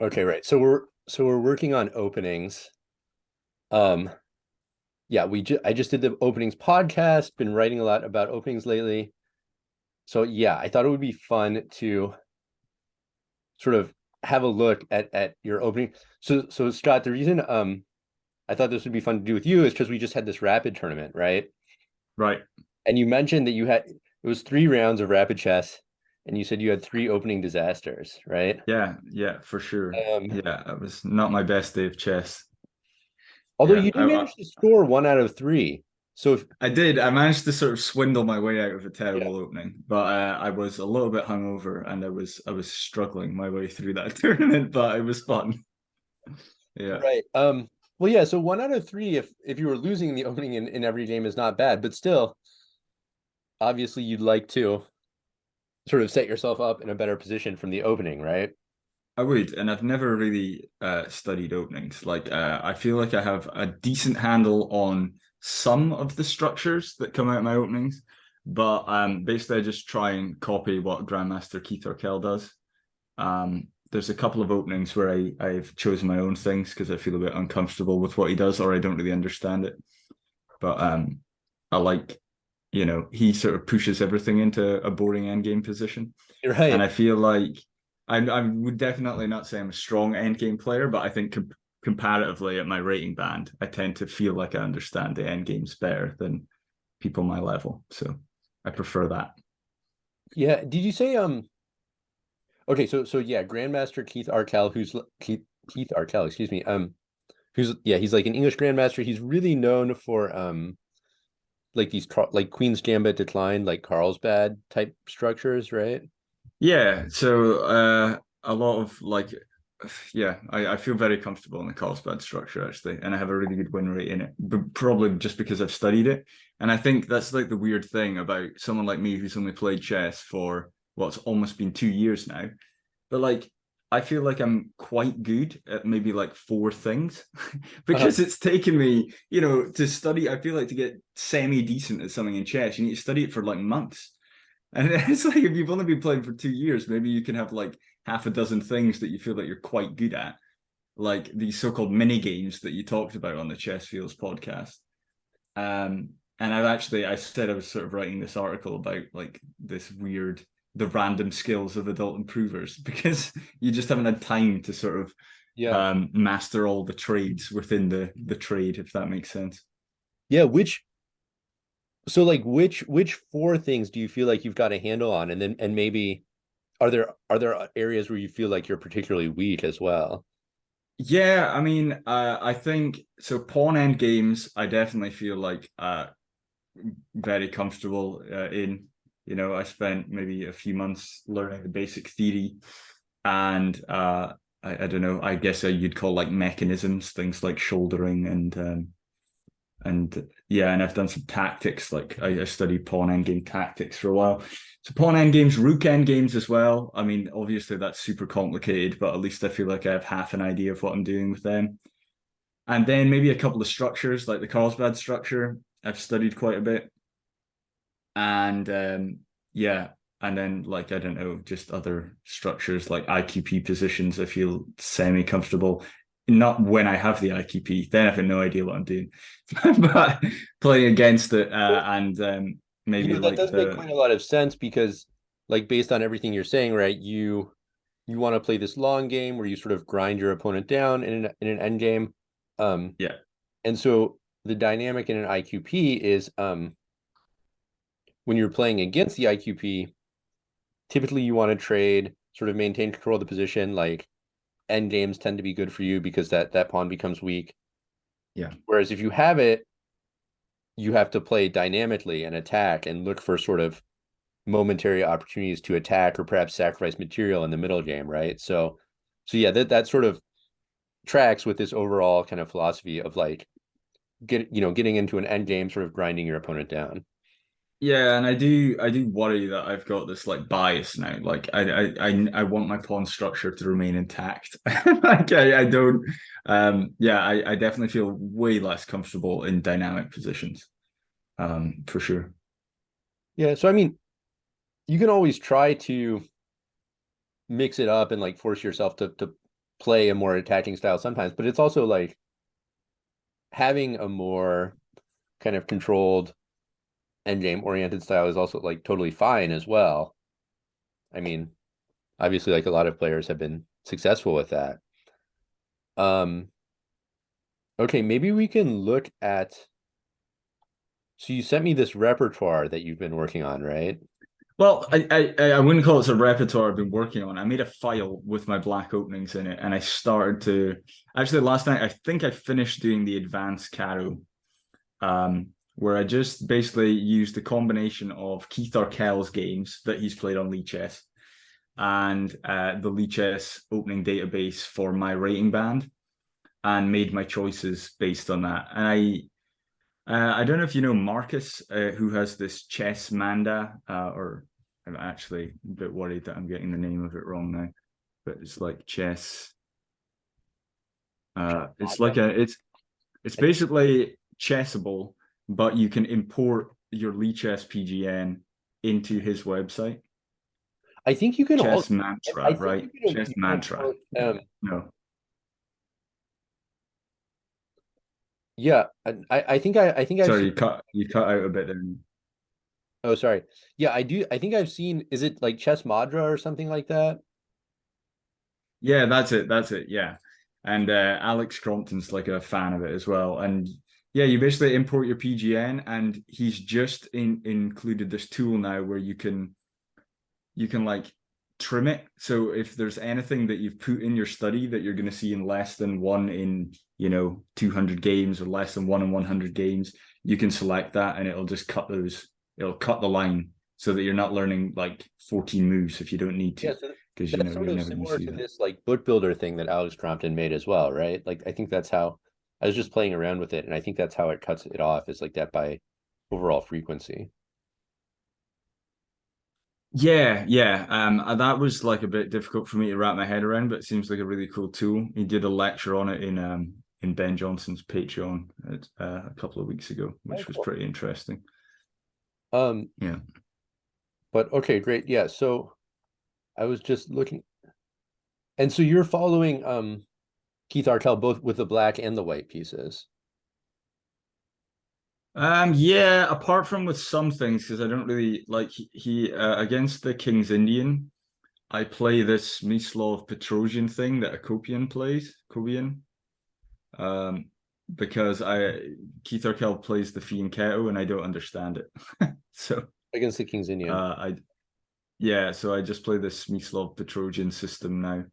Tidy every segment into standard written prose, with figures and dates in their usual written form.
Okay, right. So we're working on openings. Um, yeah, I just did the openings podcast, been writing a lot about openings lately. So yeah, I thought it would be fun to sort of have a look at your opening. So Scott, the reason I thought this would be fun to do with you is because we just had this rapid tournament, right? Right. And you mentioned that you had it was 3 rounds of rapid chess, and you said you had 3 opening disasters, right? Yeah, yeah, for sure. Um, Yeah, it was not my best day of chess. although Yeah, you did manage to score 1 out of 3. So if I did. I managed to sort of swindle my way out of a yeah, terrible opening, but I was a little bit hungover and I was struggling my way through that tournament, but it was fun. Yeah. right. Well, yeah, so 1 out of 3, if you were losing in the opening in every game is not bad, but still, obviously you'd like to sort of set yourself up in a better position from the opening, right? I would, and I've never really studied openings. Like, I feel like I have a decent handle on some of the structures that come out of my openings, but basically I just try and copy what Grandmaster Keith Arkell does. There's a couple of openings where I've chosen my own things because I feel a bit uncomfortable with what he does or I don't really understand it. But I like, he sort of pushes everything into a boring endgame position. And Right. I feel like I would definitely not say I'm a strong endgame player, but I think comparatively at my rating band, I tend to feel like I understand the endgames better than people my level. So I prefer that. Yeah. Did you say okay, so yeah, Grandmaster Keith Arkell, Keith Arkell, excuse me. Who's yeah, he's like an English grandmaster. He's really known for like like Queen's Gambit Decline, like Carlsbad type structures, right? Yeah, so a lot of like, yeah, I feel very comfortable in the Carlsbad structure actually, and I have a really good win rate in it, but probably just because I've studied it. And I think that's like the weird thing about someone like me who's only played chess for what's almost been 2 years now. But like, I feel like I'm quite good at maybe like four things Uh, because it's taken me, to study. I feel like to get semi decent at something in chess, you need to study it for like months. And it's like if you've only been playing for 2 years, maybe you can have like half a dozen things that you feel that you're quite good at, like these so-called mini games that you talked about on the Chess Fields podcast. And I said I was sort of writing this article about like this weird, the random skills of adult improvers because you just haven't had time to sort of yeah. master all the trades within the trade, if that makes sense. Yeah, which 4 things do you feel like you've got a handle on? And then and maybe are there areas where you feel like you're particularly weak as well? Yeah, I mean, I think so. Pawn end games, I definitely feel like very comfortable in. I spent maybe a few months learning the basic theory, and I don't know. I guess you'd call like mechanisms, things like shouldering and yeah, and I've done some tactics. Like I studied pawn endgame tactics for a while. So pawn endgames, rook endgames as well. I mean, obviously that's super complicated, but at least I feel like I have half an idea of what I'm doing with them. And then maybe a couple of structures, like the Carlsbad structure, I've studied quite a bit. And yeah, and then like I don't know, just other structures like IQP positions. I feel semi comfortable. Not when I have the IQP, then I have no idea what I'm doing. But playing against it and maybe That like does make the quite a lot of sense because like based on everything you're saying, right, you want to play this long game where you sort of grind your opponent down in an end game. Um, yeah. and so the dynamic in an IQP is when you're playing against the IQP, typically you want to trade, sort of maintain control of the position. Like end games tend to be good for you because that pawn becomes weak. Yeah. Whereas if you have it, you have to play dynamically and attack and look for sort of momentary opportunities to attack or perhaps sacrifice material in the middle game, right? So yeah, that sort of tracks with this overall kind of philosophy of like getting into an end game, sort of grinding your opponent down. Yeah, and I do worry that I've got this like bias now. Like I want my pawn structure to remain intact. Like I don't yeah, I definitely feel way less comfortable in dynamic positions. For sure. Yeah, so I mean, you can always try to mix it up and like force yourself to play a more attacking style sometimes, but it's also like having a more kind of controlled endgame oriented style is also like totally fine as well. I mean, obviously, like a lot of players have been successful with that. Um, okay, maybe we can look at. So you sent me this repertoire that you've been working on, right? Well, I wouldn't call it a repertoire I've been working on. I made a file with my black openings in it, and I started to actually last night. I think I finished doing the advanced Caro, where I just basically used the combination of Keith Arkell's games that he's played on Lichess and the Lichess opening database for my rating band, and made my choices based on that. And I don't know if you know Marcus, who has this chess manda, or I'm actually a bit worried that I'm getting the name of it wrong now, but it's like chess. It's like it's basically chessable, but you can import your Lichess PGN into his website. I think you can Chess also. I mantra, think right? Chess you can mantra. import, Yeah. No. yeah, I think I've Sorry, seen. you cut out a bit there. Oh, sorry. Yeah, I do. I think I've seen. Is it like Chess Madra or something like that? Yeah, that's it. That's it. Yeah. And Alex Crompton's like a fan of it as well. And yeah, you basically import your PGN, and he's just included this tool now where you can like trim it. So if there's anything that you've put in your study that you're going to see in less than one in 200 games, or less than one in 100 games, you can select that, and it'll just cut those. It'll cut the line so that you're not learning like 14 moves if you don't need Yeah, to, so because that's sort you're of never going to similar see to that. this like book builder thing that Alex Crompton made as well, right? Like I think that's how I was just playing around with it, and I think that's how it cuts it off is like that by overall frequency. Yeah, yeah. That was like a bit difficult for me to wrap my head around, but it seems like a really cool tool. He did a lecture on it in Ben Johnson's Patreon a couple of weeks ago, Oh, which was cool. pretty interesting. Um, Yeah. but okay, great. Yeah, so I was just looking, and so you're following Keith Arkell both with the black and the white pieces. Yeah, apart from with some things, because I don't really like he against the King's Indian, I play this Mislav Petrosian thing that Akopian plays, Kobian. Um, because Keith Arkell plays the Fianchetto and I don't understand it. So Against the King's Indian. I yeah, so I just play this Mislav Petrosian system now,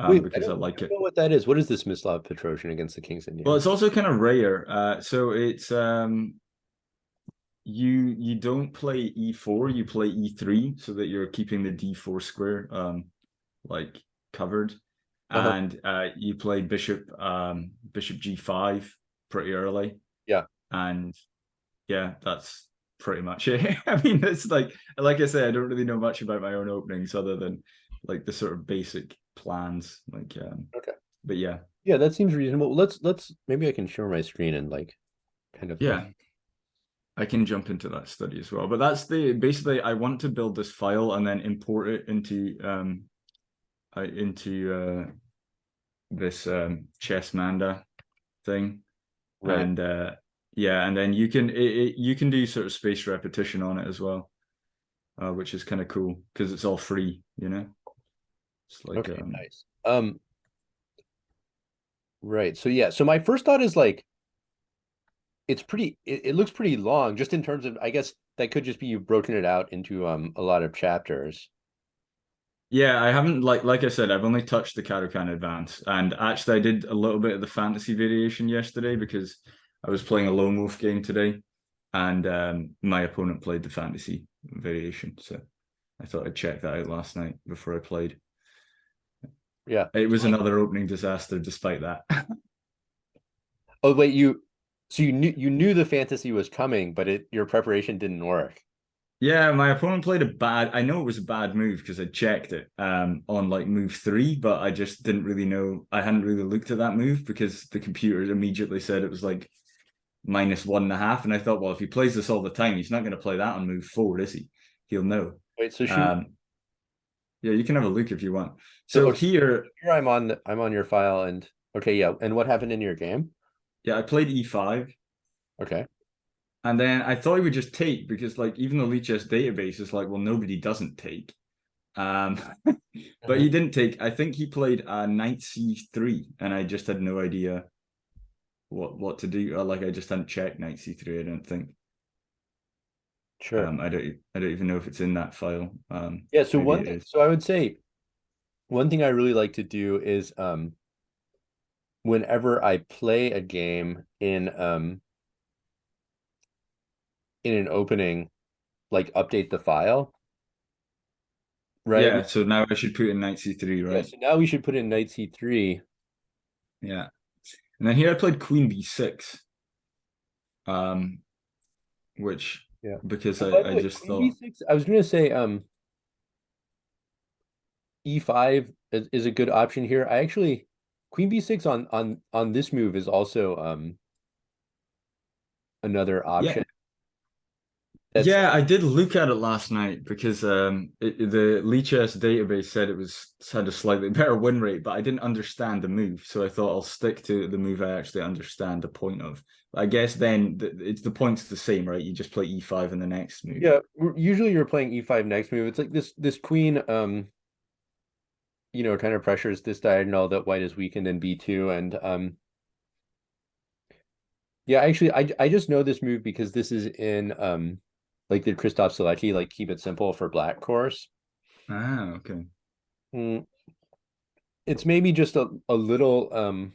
Wait, because I I like don't it. know what that is. What is this Mislav Petrosian against the King's Well, Indian? it's also kind of rare. So it's you don't play e4, you play e3, so that you're keeping the d4 square like covered, Uh-huh. and you play bishop g5 pretty early, Yeah. and yeah, that's pretty much it. I mean, it's like I say, I don't really know much about my own openings other than like the sort of basic plans. Okay. But yeah, Yeah, that seems reasonable. Let's maybe I can share my screen and like kind of look. yeah, I can jump into that study as well. But that's the basically I want to build this file and then import it into this chess manda thing, Right. and yeah, and then you can do sort of spaced repetition on it as well, which is kind of cool because it's all free, It's like Okay, nice. Right. So yeah, so my first thought is like it's pretty it looks pretty long just in terms of I guess that could just be you've broken it out into a lot of chapters. yeah, I haven't like I said, I've only touched the Karukan Advance, and actually I did a little bit of the fantasy variation yesterday because I was playing a lone wolf game today, and my opponent played the fantasy variation, so I thought I'd check that out last night before I played. Yeah. It So was like another opening disaster despite that. oh wait, you knew the fantasy was coming, but it your preparation didn't work. Yeah, my opponent played a bad. I know it was a bad move because I checked it on like move 3, but I just didn't really know. I hadn't really looked at that move because the computer immediately said it was like -1.5, and I thought, well, if he plays this all the time, he's not going to play that on move 4, is he? He'll know. Wait, so shoot. Um, Yeah, you can have a look if you want. So So okay, here, here I'm on your file, and okay, yeah. And what happened in your game? yeah, I played e5, Okay. and then I thought he would just take because like even the Lichess database is like, well, nobody doesn't take. Um, but Mhm. he didn't take. I think he played knight c3, and I just had no idea what to do. Like I just hadn't checked knight c3. I don't think. Sure. I don't even know if it's in that file. Yeah, so Maybe one it thing, is. so I would say one thing I really like to do is whenever I play a game in an opening, like update the file, right? Yeah. So now I should put in knight c3, Yeah, right? so now we should put in knight c3. Yeah. And then here I played queen b6, um, which Yeah. because And by the I way, just queen thought, b6, I was gonna say e5 is a good option here. I actually queen b6 on this move is also another yeah, option. That's yeah, I did look at it last night because the Lichess database said it was had a slightly better win rate, but I didn't understand the move, so I thought I'll stick to the move I actually understand the point of. I guess then it's the point's the same, right? You just play e5 in the next move. yeah, usually you're playing e5 next move. It's like this queen kind of pressures this diagonal that white is weakened in b2 and yeah, actually I just know this move because this is in like the Christoph Selecki like keep it simple for black course. Ah, okay. Mm, it's maybe just a little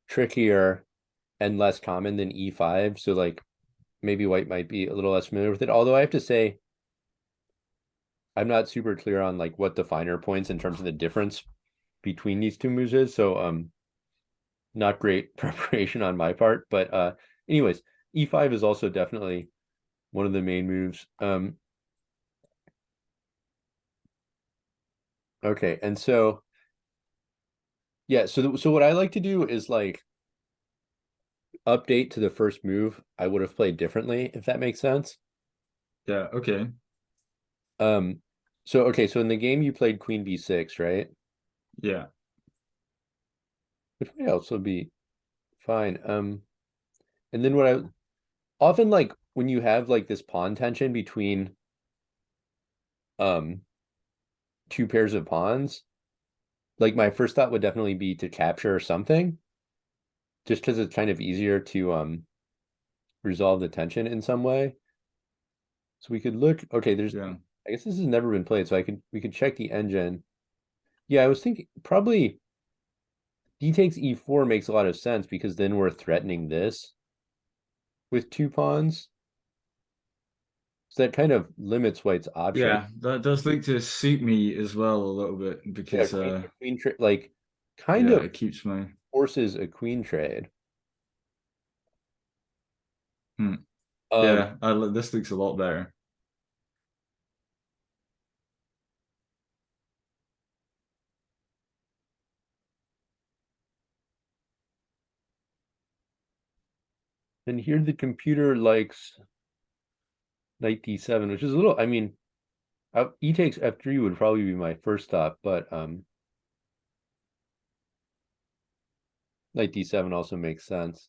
trickier and less common than e5, so like maybe white might be a little less familiar with it. Although I have to say I'm not super clear on like what the finer points in terms of the difference between these two moves is. So not great preparation on my part. But anyways, e5 is also definitely one of the main moves. Okay, and so yeah, so what I like to do is like update to the first move I would have played differently, if that makes sense. Yeah, okay. Um, so okay, so in the game you played Queen B6, right? Yeah. Which might also be fine. And then what I often like when you have like this pawn tension between um two pairs of pawns, like my first thought would definitely be to capture something, just because it's kind of easier to resolve the tension in some way. So we could look, okay, there's Yeah. I guess this has never been played, so we could check the engine. Yeah, I was thinking probably d takes e4 makes a lot of sense because then we're threatening this with two pawns. So that kind of limits white's option. Yeah, that does look to suit me as well a little bit Yeah, because queen trade like kind yeah, of it keeps my forces a queen trade. hmm. Um, Yeah, this looks a lot better. and here the computer likes knight d7, which is a little, I mean, e takes f3 would probably be my first thought, but knight d7 also makes sense.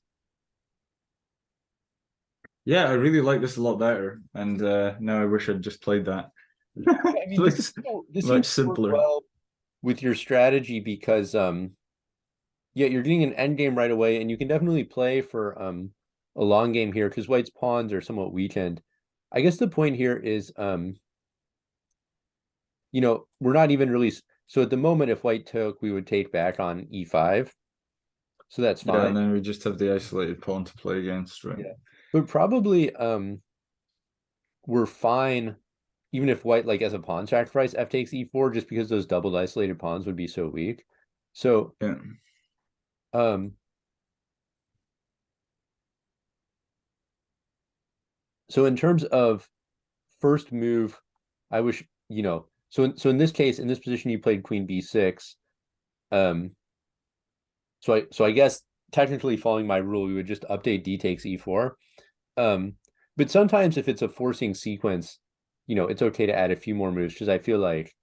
Yeah, I really like this a lot better, and now I wish I'd just played that. I mean, Looks this much seems to work simpler. well with your strategy because yeah, you're getting an end game right away, and you can definitely play for a long game here because white's pawns are somewhat weakened. I guess the point here is we're not even really so at the moment if white took, we would take back on e5. So that's Yeah, fine. and then we just have the isolated pawn to play against, right? Yeah. But probably we're fine even if white like as a pawn sacrifice f takes e4 just because those doubled isolated pawns would be so weak. So Yeah. um so in terms of first move, I wish, so in this case, in this position you played queen b6. Um so I guess technically following my rule, we would just update d takes e4. Um but sometimes if it's a forcing sequence, it's okay to add a few more moves because I feel like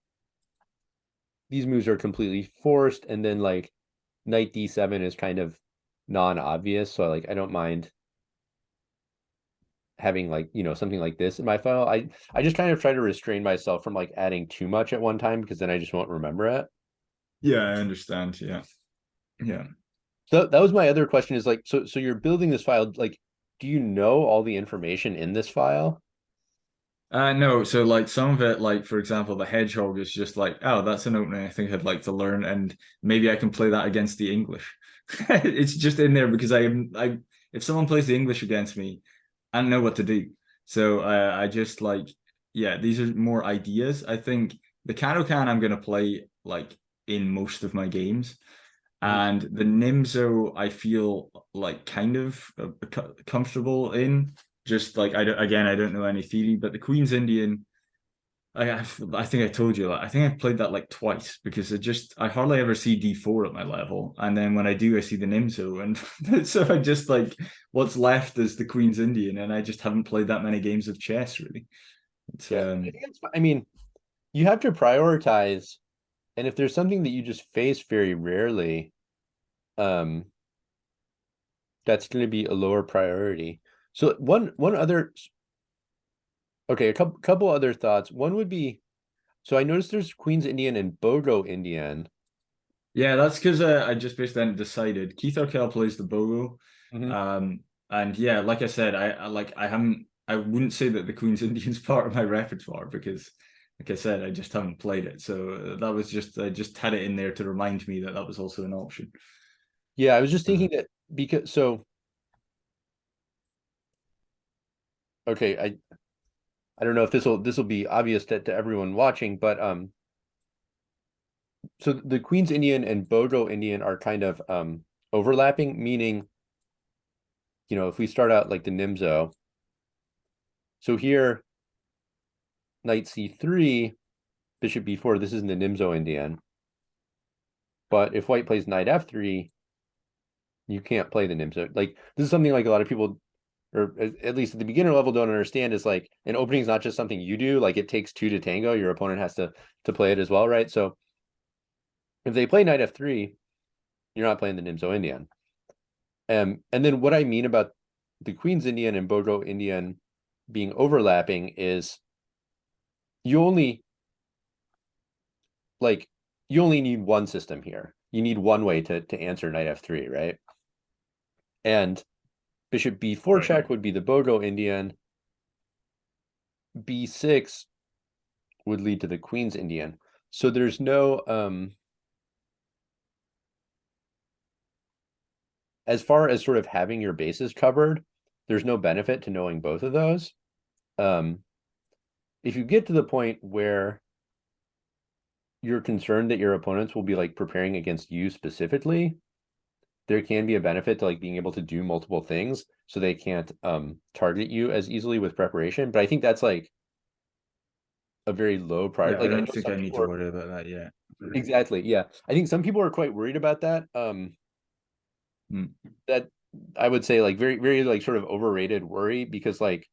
these moves are completely forced, and then like knight d7 is kind of non-obvious, so like I don't mind having like, something like this in my file. I just kind of try to restrain myself from like adding too much at one time, because then I just won't remember it. Yeah, I understand. Yeah. Yeah. So that was my other question, is like, so you're building this file, like, do you know all the information in this file? No, so like some of it, like for example, the hedgehog is just like, oh, that's an opening I think I'd like to learn, and maybe I can play that against the English. It's just in there because I if someone plays the English against me, I know what to do. So I just like, yeah, these are more ideas. I think the Cano-Can I'm gonna play like in most of my games. Mhm. And the Nimzo, I feel like kind of comfortable in. Just like I don't, again, I don't know any theory, but the Queen's Indian, I think I told you, like, I think I've played that like twice because I hardly ever see D4 at my level, and then when I do, I see the Nimzo, and so I just like what's left is the Queen's Indian, and I just haven't played that many games of chess really. It's Yeah, I think I mean, you have to prioritize, and if there's something that you just face very rarely, um, that's going to be a lower priority. So one other, okay, a couple other thoughts. One would be, so I noticed there's Queen's Indian and Bogo Indian. Yeah, that's because I just basically then decided Keith Arkell plays the Bogo. Mhm. Um, and yeah, like I said, I haven't I wouldn't say that the Queen's Indian's part of my repertoire because like I said, I just haven't played it. So that was just I just had it in there to remind me that that was also an option. Yeah, I was just Uh, thinking that, because so okay, I don't know if this will be obvious to everyone watching, but so the Queen's Indian and Bogo Indian are kind of overlapping, meaning, if we start out like the Nimzo, so here knight c3, bishop b4, this isn't the Nimzo Indian, but if white plays knight f3, you can't play the Nimzo. Like, this is something like a lot of people, or at least at the beginner level, don't understand, is like an opening is not just something you do, like it takes two to tango, your opponent has to play it as well, right? So if they play knight f3, you're not playing the Nimzo Indian. And then what I mean about the Queen's Indian and Bogo Indian being overlapping is, you only like you only need one system here. You need one way to answer knight f3, right? And bishop b4 right. check would be the Bogo Indian. B6 would lead to the Queen's Indian. So there's no as far as sort of having your bases covered, there's no benefit to knowing both of those. Um, if you get to the point where you're concerned that your opponents will be like preparing against you specifically, there can be a benefit to like being able to do multiple things so they can't target you as easily with preparation. But I think that's like a very low priority. Yeah, I Like, I don't know think some I need people to are worry about that yet. exactly, yeah. I think some people are quite worried about that. Hmm. That I would say like very, very like sort of overrated worry, because like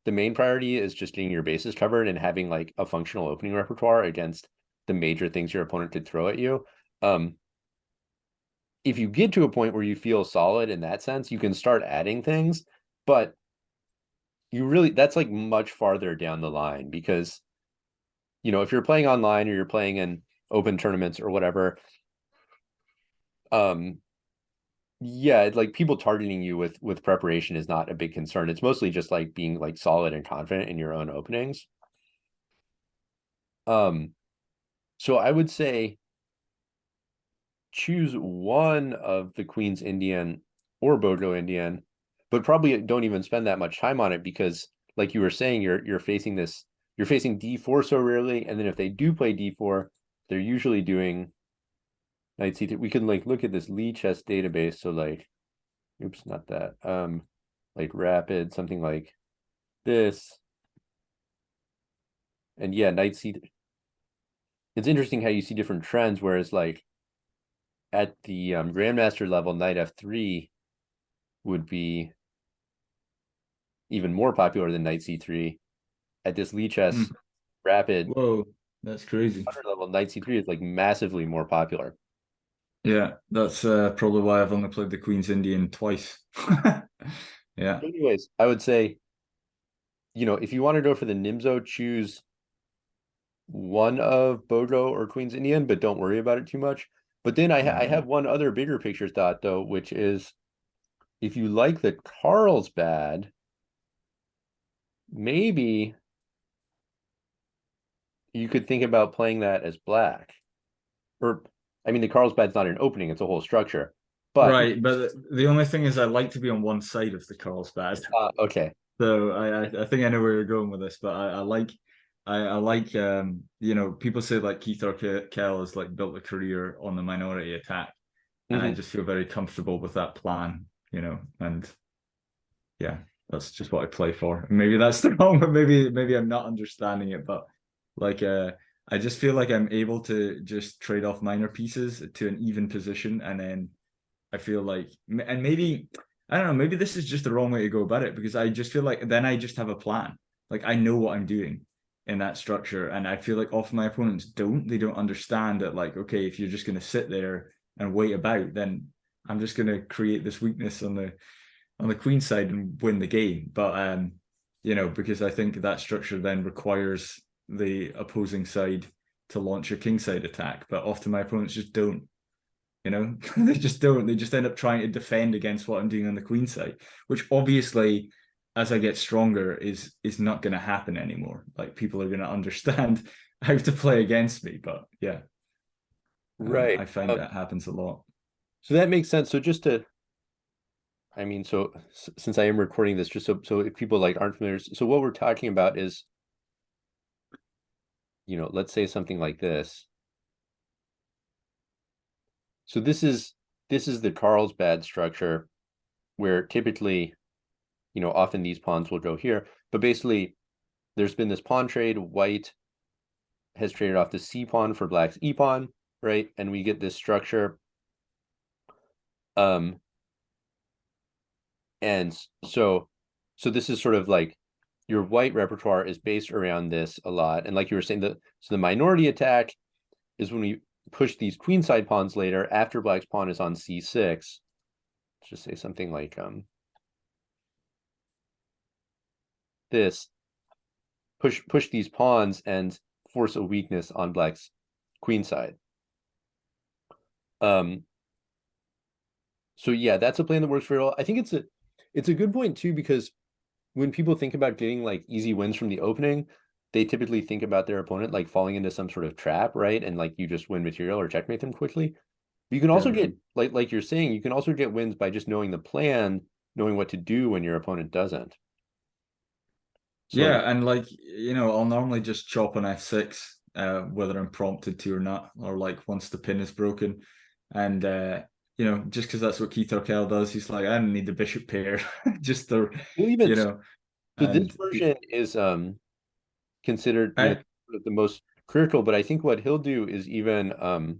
the main priority is just getting your bases covered and having like a functional opening repertoire against the major things your opponent could throw at you. Um, if you get to a point where you feel solid in that sense, you can start adding things, but that's like much farther down the line, because if you're playing online or you're playing in open tournaments or whatever, um, yeah, like people targeting you with preparation is not a big concern. It's mostly just like being like solid and confident in your own openings. Um, so I would say choose one of the Queen's Indian or Bogo Indian, but probably don't even spend that much time on it, because like you were saying, you're facing D4 so rarely, and then if they do play D4, they're usually doing knight C3. We can like look at this Lee chess database. So like, oops, not that. Like rapid, something like this. And yeah, knight C3. It's interesting how you see different trends, whereas like at the grandmaster level, knight f3 would be even more popular than knight c3. At this Lee Hmm. chess rapid, Whoa. That's crazy. Level knight c3 is like massively more popular. Yeah, that's probably why I've only played the Queen's Indian twice. Yeah. Anyways, I would say, if you want to go for the Nimzo, choose one of Bogo or Queen's Indian, but don't worry about it too much. But then I Yeah. have one other bigger picture thought though, which is if you like the Carlsbad, maybe you could think about playing that as black. Or I mean the Carlsbad's not an opening, it's a whole structure. But Right, but the only thing is I like to be on one side of the Carlsbad. okay. So I think I know where you're going with this, but I like I like people say like Keith Arkell has like built a career on the minority attack, and I Mhm. just feel very comfortable with that plan, and yeah, that's just what I play for. Maybe that's the wrong, but maybe I'm not understanding it, but like I just feel like I'm able to just trade off minor pieces to an even position, and then I feel like, and maybe, I don't know, maybe this is just the wrong way to go about it because I just feel like then I just have a plan. Like I know what I'm doing in that structure. And I feel like often my opponents don't. They don't understand that, like, okay, if you're just going to sit there and wait about, then I'm just going to create this weakness on the queen side and win the game. But, because I think that structure then requires the opposing side to launch a king side attack. But often my opponents just don't. They just don't. They just end up trying to defend against what I'm doing on the queen side, which obviously, as I get stronger, is not going to happen anymore. Like people are going to understand how to play against me. But yeah, Right. I find that happens a lot. So that makes sense. So just to I mean, so since I am recording this, just so if people like aren't familiar, so what we're talking about is, let's say something like this. So this is the Carlsbad structure where typically, often these pawns will go here, but basically there's been this pawn trade. White has traded off the C pawn for black's E pawn, right? And we get this structure. Um, and so this is sort of like your white repertoire is based around this a lot. And like you were saying, the minority attack is when we push these queenside pawns later after black's pawn is on c6. Let's just say something like this. Push these pawns and force a weakness on black's queenside. Um, so yeah, that's a plan that works very well. I think it's a good point too, because when people think about getting like easy wins from the opening, they typically think about their opponent like falling into some sort of trap, right? And like you just win material or checkmate them quickly. You can also Yeah. get like you're saying, you can also get wins by just knowing the plan, knowing what to do when your opponent doesn't. So like, Yeah, and like, I'll normally just chop on f6, whether I'm prompted to or not, or like once the pin is broken. And just because that's what Keith Arkell does, he's like, I don't need the bishop pair. Just the, even you know, so this and version is considered, I the most critical, but I think what he'll do is even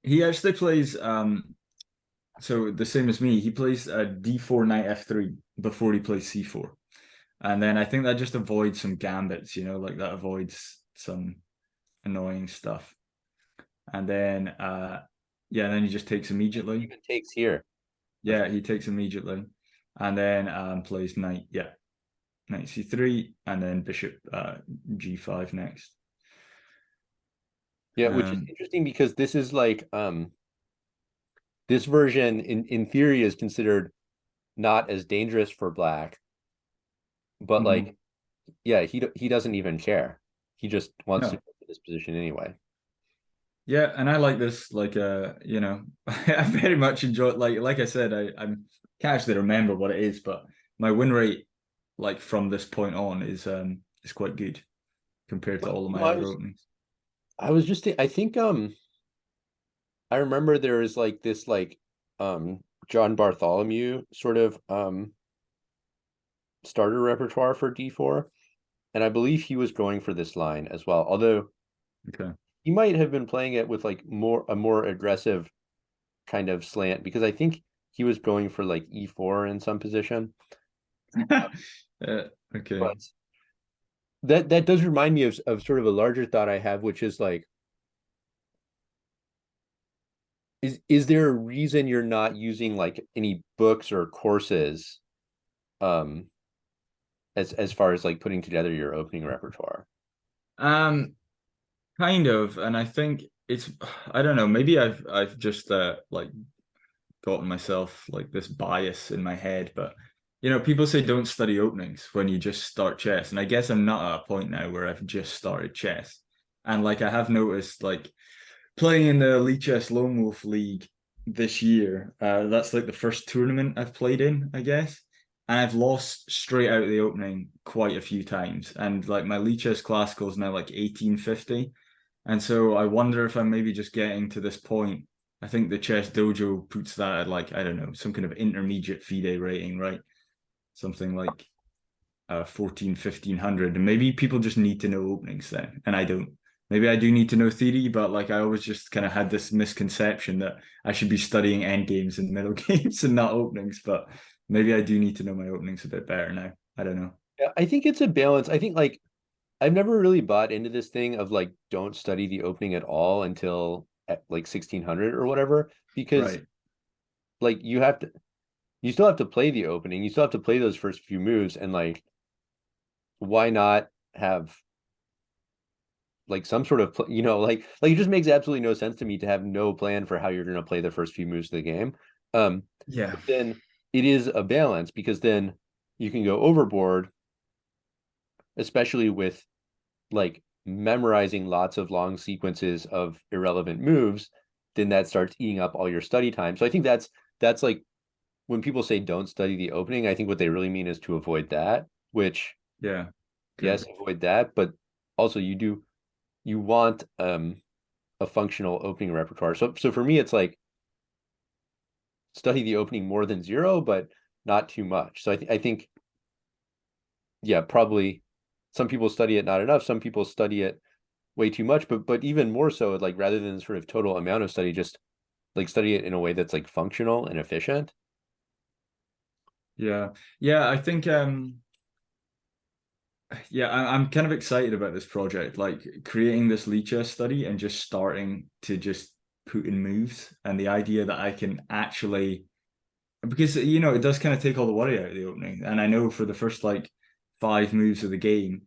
he actually plays so the same as me, he plays d4 knight f3 before he plays c4. And then I think that just avoids some gambits, like that avoids some annoying stuff. And then then he just takes immediately. even takes here. That's Yeah, he takes immediately. And then plays knight, knight c3, and then bishop g5 next. yeah, which is Um, interesting because this is like this version in theory is considered not as dangerous for black, but mhm. like yeah, he doesn't even care. He just wants to No. go to this position anyway. Yeah, and I like this, like I very much enjoy like I said, I'm can't actually remember what it is, but my win rate like from this point on is quite good compared to Well, all of my other openings. I was just I think I remember there is like this John Bartholomew sort of starter repertoire for d4, and I believe he was going for this line as well, although Okay. he might have been playing it with like a more aggressive kind of slant, because I think he was going for like e4 in some position. Uh, okay. But that does remind me of sort of a larger thought I have, which is like, is there a reason you're not using like any books or courses um as far as like putting together your opening repertoire? Um, kind of, and I think it's I don't know, maybe I've just like gotten myself like this bias in my head, but people say don't study openings when you just start chess, and I guess I'm not at a point now where I've just started chess, and like I have noticed like playing in the Elite Chess Lone Wolf League this year. That's like the first tournament I've played in, I guess. And I've lost straight out of the opening quite a few times. And like my Elite Chess Classical is now like 1850. And so I wonder if I'm maybe just getting to this point. I think the Chess Dojo puts that at like, I don't know, some kind of intermediate FIDE rating, right? Something like 14, 1500. And maybe people just need to know openings then. And I don't. Maybe I do need to know theory, but like I always just kind of had this misconception that I should be studying end games and middle games and not openings. But maybe I do need to know my openings a bit better now. I don't know. Yeah, I think it's a balance. I think like I've never really bought into this thing of like don't study the opening at all until at like 1600 or whatever, because Right. like you still have to play the opening, you still have to play those first few moves, and like why not have like some sort of like it just makes absolutely no sense to me to have no plan for how you're going to play the first few moves of the game. Yeah. But then it is a balance because then you can go overboard, especially with like memorizing lots of long sequences of irrelevant moves. Then that starts eating up all your study time. So I think that's like when people say don't study the opening, I think what they really mean is to avoid that, which Yeah. yes, Good. avoid that, but also you want a functional opening repertoire. So for me, it's like study the opening more than zero, but not too much. So I think yeah, probably some people study it not enough. Some people study it way too much, but even more so, like rather than sort of total amount of study, just like study it in a way that's like functional and efficient. Yeah. Yeah. I think yeah, I'm kind of excited about this project, like creating this Licha study and just starting to just put in moves and the idea that I can actually because it does kind of take all the worry out of the opening. And I know for the first like 5 moves of the game,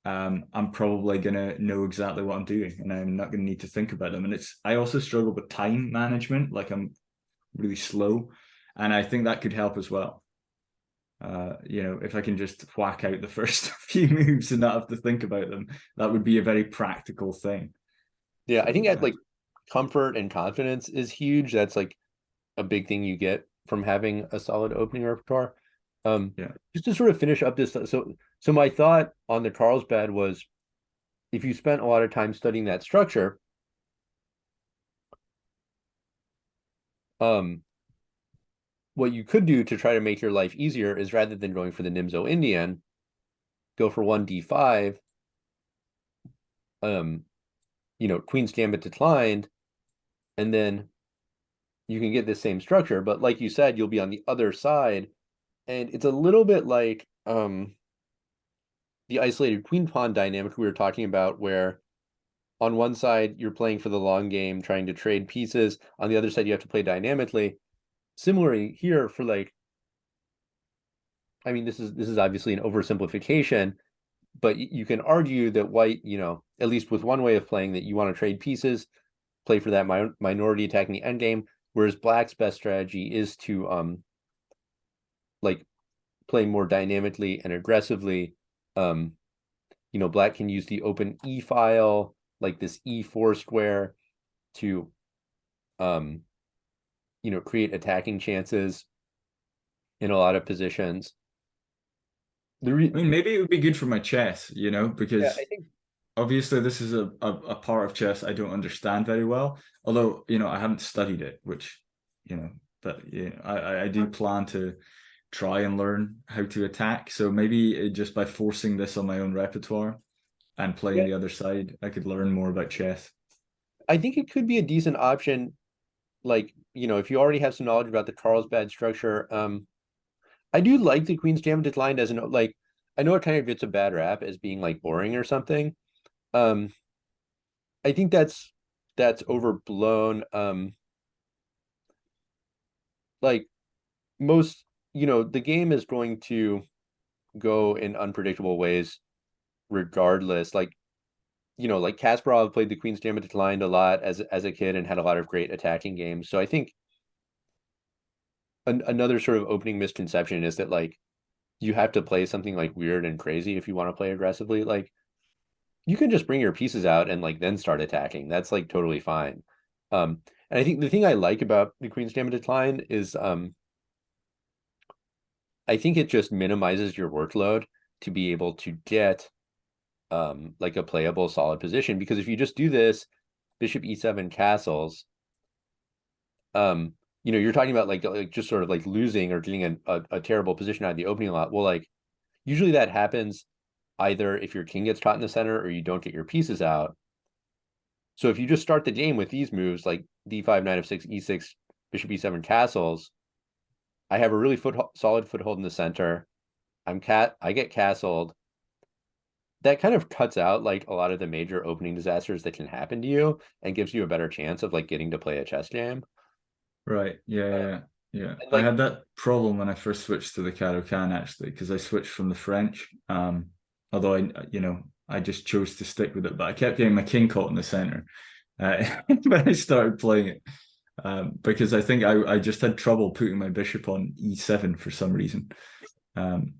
I'm probably gonna know exactly what I'm doing and I'm not gonna need to think about them. And I also struggle with time management, like I'm really slow. And I think that could help as well. If I can just whack out the first few moves and not have to think about them, that would be a very practical thing. Yeah, I think So that like comfort and confidence is huge. That's like a big thing you get from having a solid opening repertoire. yeah, Just to sort of finish up this, so my thought on the Carlsbad was if you spent a lot of time studying that structure, um, what you could do to try to make your life easier is rather than going for the Nimzo Indian, go for one D5, um, Queen's Gambit declined, and then you can get the same structure. But like you said, you'll be on the other side, and it's a little bit like the isolated queen pawn dynamic we were talking about, where on one side you're playing for the long game, trying to trade pieces. On the other side, you have to play dynamically. Similarly, here for like, I mean, this is obviously an oversimplification, but you can argue that white, at least with one way of playing, that you want to trade pieces, play for that minority attacking the endgame, whereas black's best strategy is to like play more dynamically and aggressively. Um, black can use the open E file, like this E4 square, to um, create attacking chances in a lot of positions. I mean, maybe it would be good for my chess, Yeah, because I think obviously this is a part of chess I don't understand very well. Although, I haven't studied it, which, you know, but yeah, I do plan to try and learn how to attack. So maybe just by forcing this on my own repertoire and playing yeah, the other side, I could learn more about chess. I think it could be a decent option. Like, if you already have some knowledge about the Carlsbad structure, I do like the Queen's Gambit declined as an like. I know it kind of gets a bad rap as being like boring or something. Um, I think that's overblown. Like most, the game is going to go in unpredictable ways regardless. Like Kasparov played the Queen's Gambit Declined a lot as a kid and had a lot of great attacking games. So I think another sort of opening misconception is that like you have to play something like weird and crazy if you want to play aggressively. Like you can just bring your pieces out and like then start attacking. That's like totally fine. And I think the thing I like about the Queen's Gambit Decline is I think it just minimizes your workload to be able to get like a playable solid position. Because if you just do this, bishop e7 castles, you're talking about like just sort of like losing or getting a terrible position out of the opening a lot. Well, like usually that happens either if your king gets caught in the center or you don't get your pieces out. So if you just start the game with these moves like d5, knight f6, e6, bishop e7 castles, I have a really solid foothold in the center. I get castled. That kind of cuts out like a lot of the major opening disasters that can happen to you and gives you a better chance of like getting to play a chess game. Right. Yeah, Uh, yeah, yeah. and I like had that problem when I first switched to the Caro-Kann actually, because I switched from the French. Although I just chose to stick with it, but I kept getting my king caught in the center when I started playing it. Because I think I just had trouble putting my bishop on e7 for some reason. Um,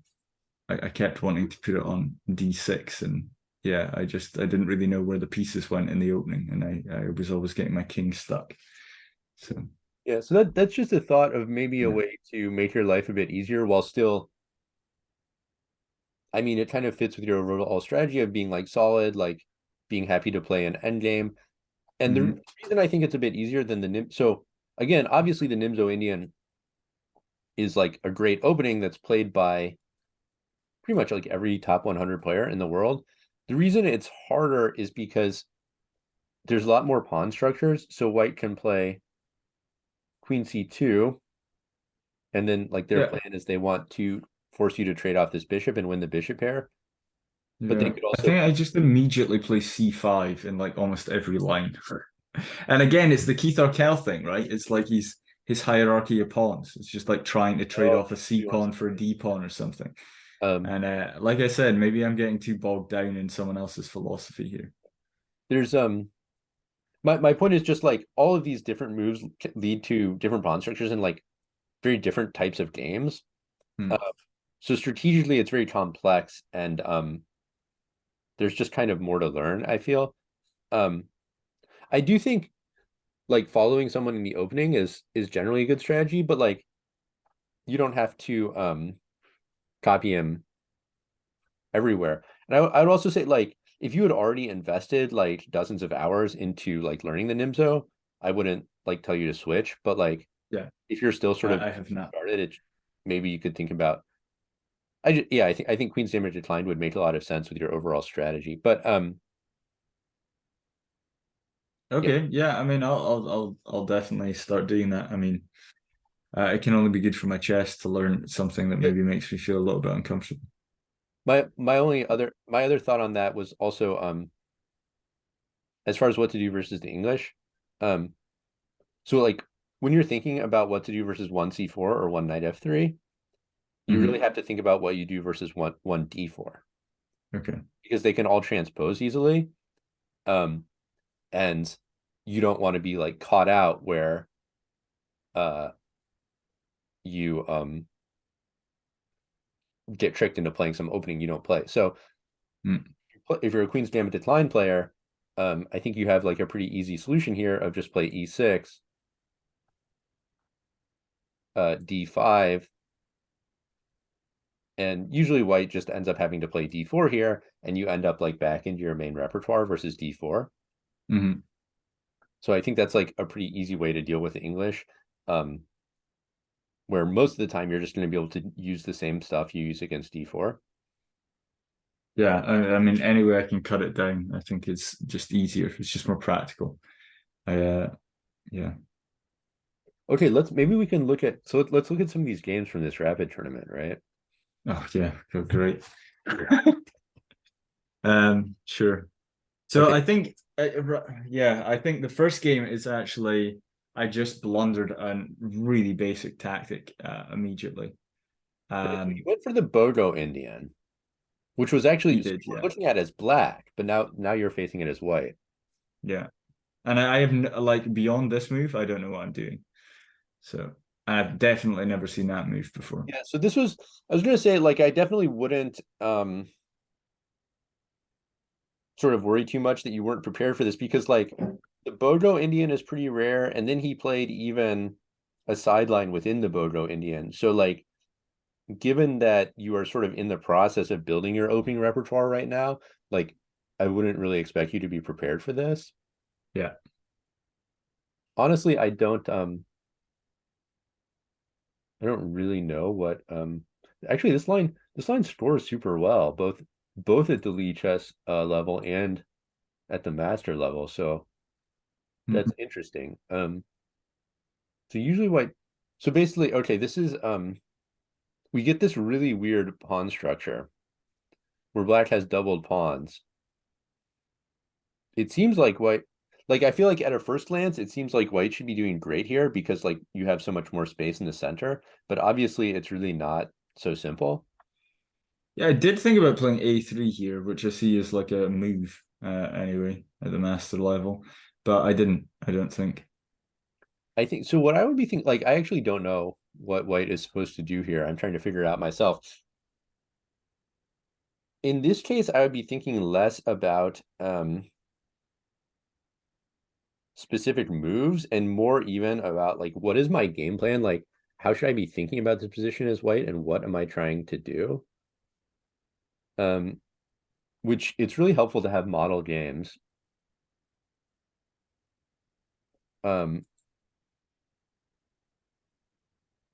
I kept wanting to put it on d6, and yeah, I didn't really know where the pieces went in the opening, and I was always getting my king stuck. So yeah, so that's just a thought of maybe a yeah. way to make your life a bit easier while still, I mean, it kind of fits with your overall strategy of being like solid, like being happy to play an endgame. And the Mhm. reason I think it's a bit easier than the Nim, so again, obviously the Nimzo Indian is like a great opening that's played by pretty much like every top 100 player in the world. The reason it's harder is because there's a lot more pawn structures. So white can play queen c2, and then like their Yeah, plan is they want to force you to trade off this bishop and win the bishop pair. But they yeah. could I also, think I just immediately play c5 in like almost every line. And again, it's the Keith Arkell thing, right? It's like his hierarchy of pawns. It's just like trying to trade oh, off a he C wants pawn to for a trade. D pawn or something. Um, And like I said, maybe I'm getting too bogged down in someone else's philosophy here. there's my point is just like all of these different moves lead to different pawn structures and like very different types of games. Hmm. Uh, so strategically, it's very complex, and there's just kind of more to learn, I feel. Um, I do think like following someone in the opening is generally a good strategy, but like you don't have to copy him everywhere. And I would also say like if you had already invested like dozens of hours into like learning the Nimzo, I wouldn't like tell you to switch. But like Yeah, if you're still sort of I have not. started, maybe you could think about. Yeah, I think Queen's Damage Declined would make a lot of sense with your overall strategy. But yeah, Okay, yeah. I mean, I'll definitely start doing that. I mean, it can only be good for my chest to learn something that maybe makes me feel a little bit uncomfortable. my other thought on that was also as far as what to do versus the English. Um, so like when you're thinking about what to do versus one c4 or one knight f3, you really Hmm. have to think about what you do versus one d4 Okay. because they can all transpose easily. Um, and you don't want to be like caught out where uh you get tricked into playing some opening you don't play. So Hmm. if you're a Queen's Gambit Decline player, I think you have like a pretty easy solution here of just play e6, d5, and usually white just ends up having to play d4 here, and you end up like back into your main repertoire versus d4. Hmm. So I think that's like a pretty easy way to deal with English, um, where most of the time you're just going to be able to use the same stuff you use against d4. Yeah, I mean, any way I can cut it down, I think it's just easier. It's just more practical. Yeah. Okay, maybe we can look at let's look at some of these games from this rapid tournament, right? Oh, yeah. Great. Sure. So Okay, I think, yeah, I think the first game is actually I just blundered a really basic tactic immediately. okay, so you Um, went for the Bogo Indian, which was actually you so did, you were yeah, looking at it as black, but now you're facing it as white. yeah. And I have like beyond this move, I don't know what I'm doing. So I've definitely never seen that move before. Yeah, so this was I was gonna say like I definitely wouldn't sort of worry too much that you weren't prepared for this because like the Bogo Indian is pretty rare, and then he played even a sideline within the Bogo Indian. So like given that you are sort of in the process of building your opening repertoire right now, like I wouldn't really expect you to be prepared for this. Yeah. Honestly, I don't really know what actually this line scores super well, both at the Lee chess level and at the master level. So Mhm. that's interesting. So usually what so basically okay, this is we get this really weird pawn structure where black has doubled pawns. It seems like white like I feel like at a first glance it seems like white should be doing great here because like you have so much more space in the center, but obviously it's really not so simple. Yeah, I did think about playing A3 here, which I see as like a move anyway at the master level, but I didn't, I don't think. I think so. What I would be thinking, like, I actually don't know what white is supposed to do here. I'm trying to figure it out myself. In this case, I would be thinking less about specific moves and more even about like what is my game plan? Like, how should I be thinking about this position as white and what am I trying to do? Um, which it's really helpful to have model games. Um,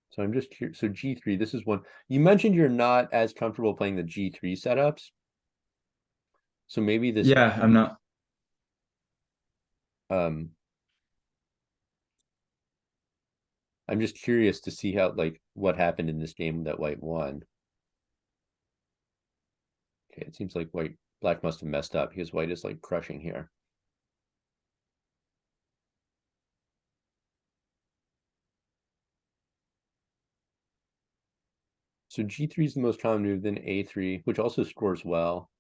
so I'm just curious. So G3, this is one. You mentioned you're not as comfortable playing the G3 setups. So maybe this Yeah, I'm not. um I'm just curious to see how like what happened in this game that white won. Okay, it seems like black must have messed up because white is like crushing here. So G3 is the most common move, then A3, which also scores well.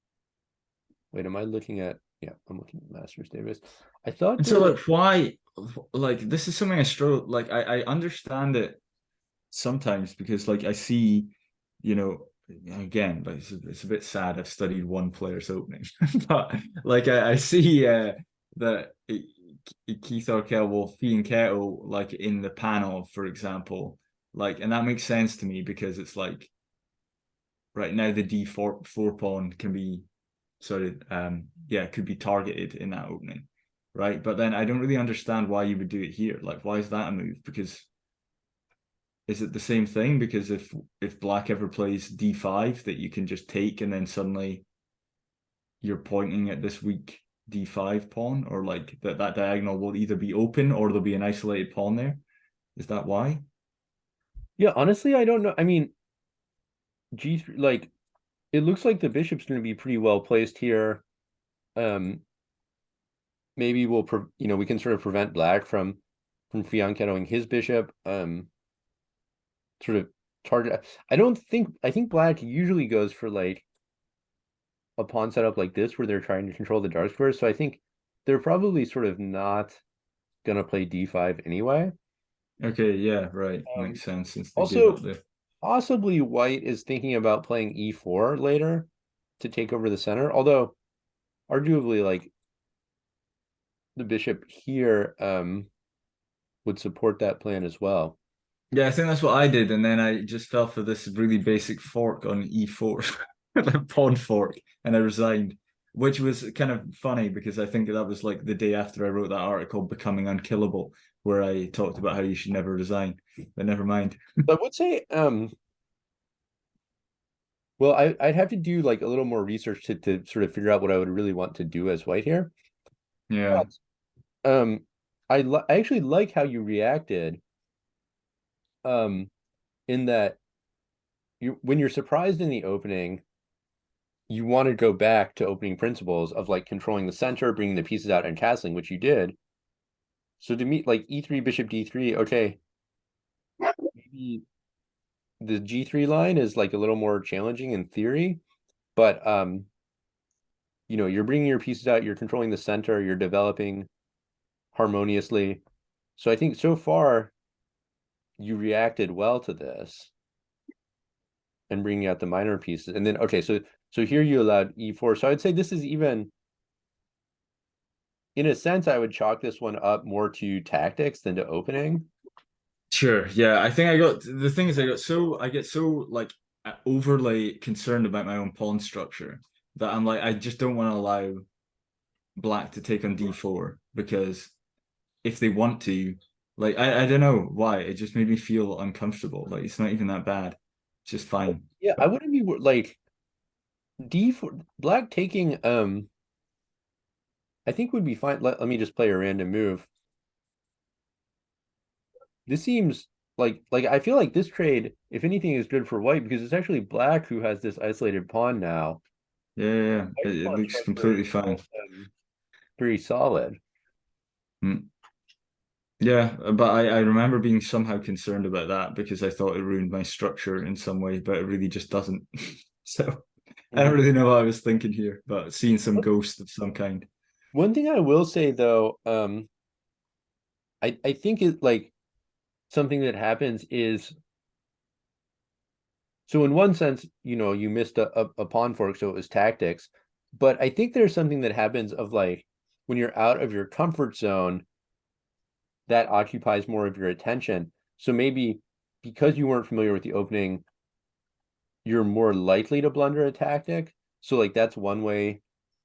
Wait, am I looking at yeah, I'm looking at Masters Davis. I thought And so the like why like this is something I struggle like I understand it sometimes because like I see, you know, again, like it's a bit sad I've studied one player's opening, but like I see that Keith Arkell will Fianchetto like in the panel, for example, like, and that makes sense to me because it's like right now the D4 pawn can be sort of yeah could be targeted in that opening, right? But then I don't really understand why you would do it here. Like, why is that a move? Because is it the same thing? Because if black ever plays d5 that you can just take and then suddenly you're pointing at this weak d5 pawn, or like that diagonal will either be open or there'll be an isolated pawn there. Is that why? yeah, honestly, I don't know. I mean, G3 like it looks like the bishop's going to be pretty well placed here. Um, maybe we can sort of prevent black from fianchettoing his bishop. Sort of target. I think black usually goes for like a pawn setup like this where they're trying to control the dark squares. So I think they're probably sort of not gonna play d5 anyway. Okay, yeah, right. Um, Makes sense since they gave up Also, the possibly white is thinking about playing e4 later to take over the center. Although, arguably, like the bishop here would support that plan as well. Yeah, I think that's what I did, and then I just fell for this really basic fork on e4, the pawn fork, and I resigned, which was kind of funny because I think that was like the day after I wrote that article, Becoming Unkillable, where I talked about how you should never resign. But never mind. But I would say, well, I'd have to do like a little more research to sort of figure out what I would really want to do as white here. Yeah. But I actually like how you reacted. Um, in that you when you're surprised in the opening, you want to go back to opening principles of like controlling the center, bringing the pieces out, and castling, which you did. So to me, like e3 bishop d3, okay, maybe the g3 line is like a little more challenging in theory, but you're bringing your pieces out, you're controlling the center, you're developing harmoniously. So I think so far you reacted well to this and bringing out the minor pieces. And then okay, so here you allowed e4. So I'd say this is even in a sense I would chalk this one up more to tactics than to opening. Sure. Yeah. I think the thing is I get so like overly concerned about my own pawn structure that I'm like, I just don't want to allow black to take on d4 because if they want to, like, I don't know why. It just made me feel uncomfortable. Like, it's not even that bad. It's just fine. Yeah, I wouldn't be like d4 black taking I think would be fine. Let me just play a random move. This seems like I feel like this trade, if anything, is good for white because it's actually black who has this isolated pawn now. Yeah, yeah, yeah. White's It pawn looks structure is completely fine. still pretty solid. Mm. Yeah, but I remember being somehow concerned about that because I thought it ruined my structure in some way, but it really just doesn't. So I don't Mhm. really know what I was thinking here, but seeing some ghost of some kind. One thing I will say though, I think it like something that happens is so in one sense, you missed a pawn fork, so it was tactics. But I think there's something that happens of like when you're out of your comfort zone, that occupies more of your attention. So maybe because you weren't familiar with the opening, you're more likely to blunder a tactic. So like that's one way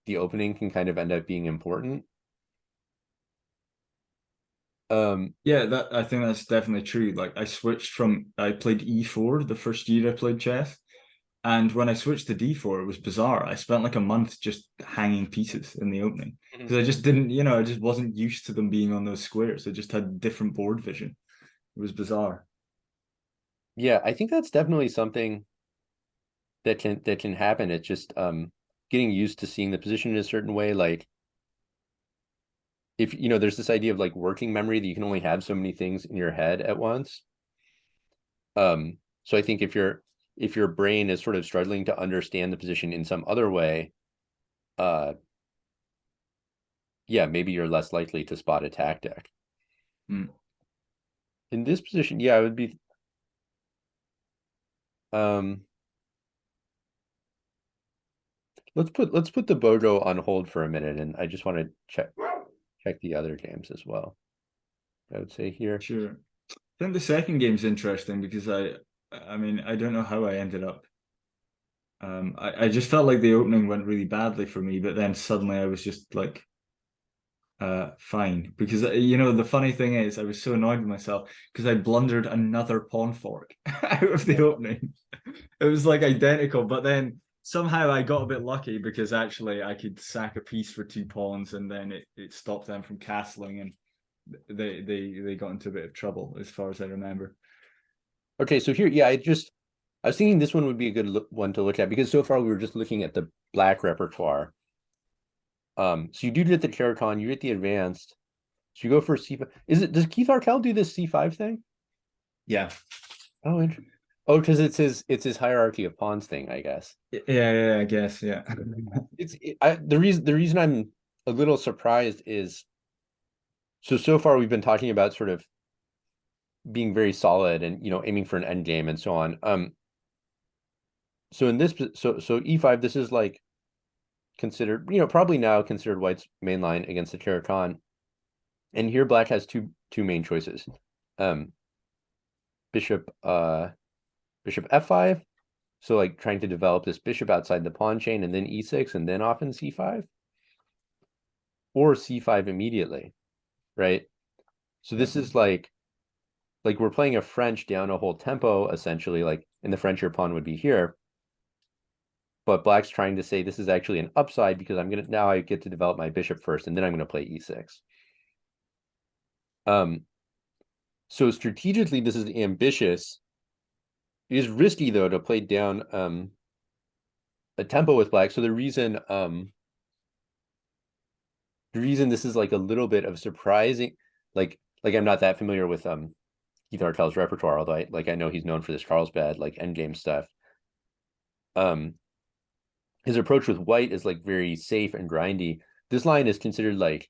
the opening can kind of end up being important. Um, Yeah, that I think that's definitely true. Like I played E4 the first year I played chess. And when I switched to D4, it was bizarre. I spent like a month just hanging pieces in the opening Mhm. because I just didn't, you know, I just wasn't used to them being on those squares. I just had different board vision. It was bizarre. yeah, I think that's definitely something that can happen. It's just getting used to seeing the position in a certain way. Like if there's this idea of like working memory that you can only have so many things in your head at once. So I think if your brain is sort of struggling to understand the position in some other way, uh yeah, maybe you're less likely to spot a tactic. Mm, In this position, yeah, I would be um let's put the Bogo on hold for a minute and I just want to check the other games as well. I would say here. sure. I think the second game's interesting because I mean, I don't know how I ended up. I just felt like the opening went really badly for me, but then suddenly I was just like, fine, because you know the funny thing is I was so annoyed with myself because I blundered another pawn fork out of the opening. It was like identical, but then somehow I got a bit lucky because actually I could sack a piece for two pawns and then it stopped them from castling and they got into a bit of trouble as far as I remember. Okay, so here, yeah, I was thinking this one would be a good one to look at because so far we were just looking at the black repertoire. So you do get the Caracal, you get the advanced. So you go for C5. Does Keith Arkell do this C5 thing? Yeah. Oh, interesting. Oh, because it's his hierarchy of pawns thing, I guess. Yeah, I guess, yeah. The reason I'm a little surprised is so far we've been talking about sort of being very solid and aiming for an end game and so on. So in this so E5, this is like considered, probably now considered white's main line against the Caracal. And here black has two main choices. Um bishop bishop f5. So like trying to develop this bishop outside the pawn chain and then e6 and then often c5 or c5 immediately, right? So Yeah. this is like we're playing a French down a whole tempo essentially, like in the French your pawn would be here, but black's trying to say this is actually an upside because I get to develop my bishop first and then I'm gonna play e6. Um, so strategically this is ambitious. It is risky though to play down a tempo with black. So the reason this is like a little bit of surprising, like I'm not that familiar with Keith Hartel's repertoire, although I know he's known for this Carlsbad like endgame stuff. Um, his approach with white is like very safe and grindy. This line is considered like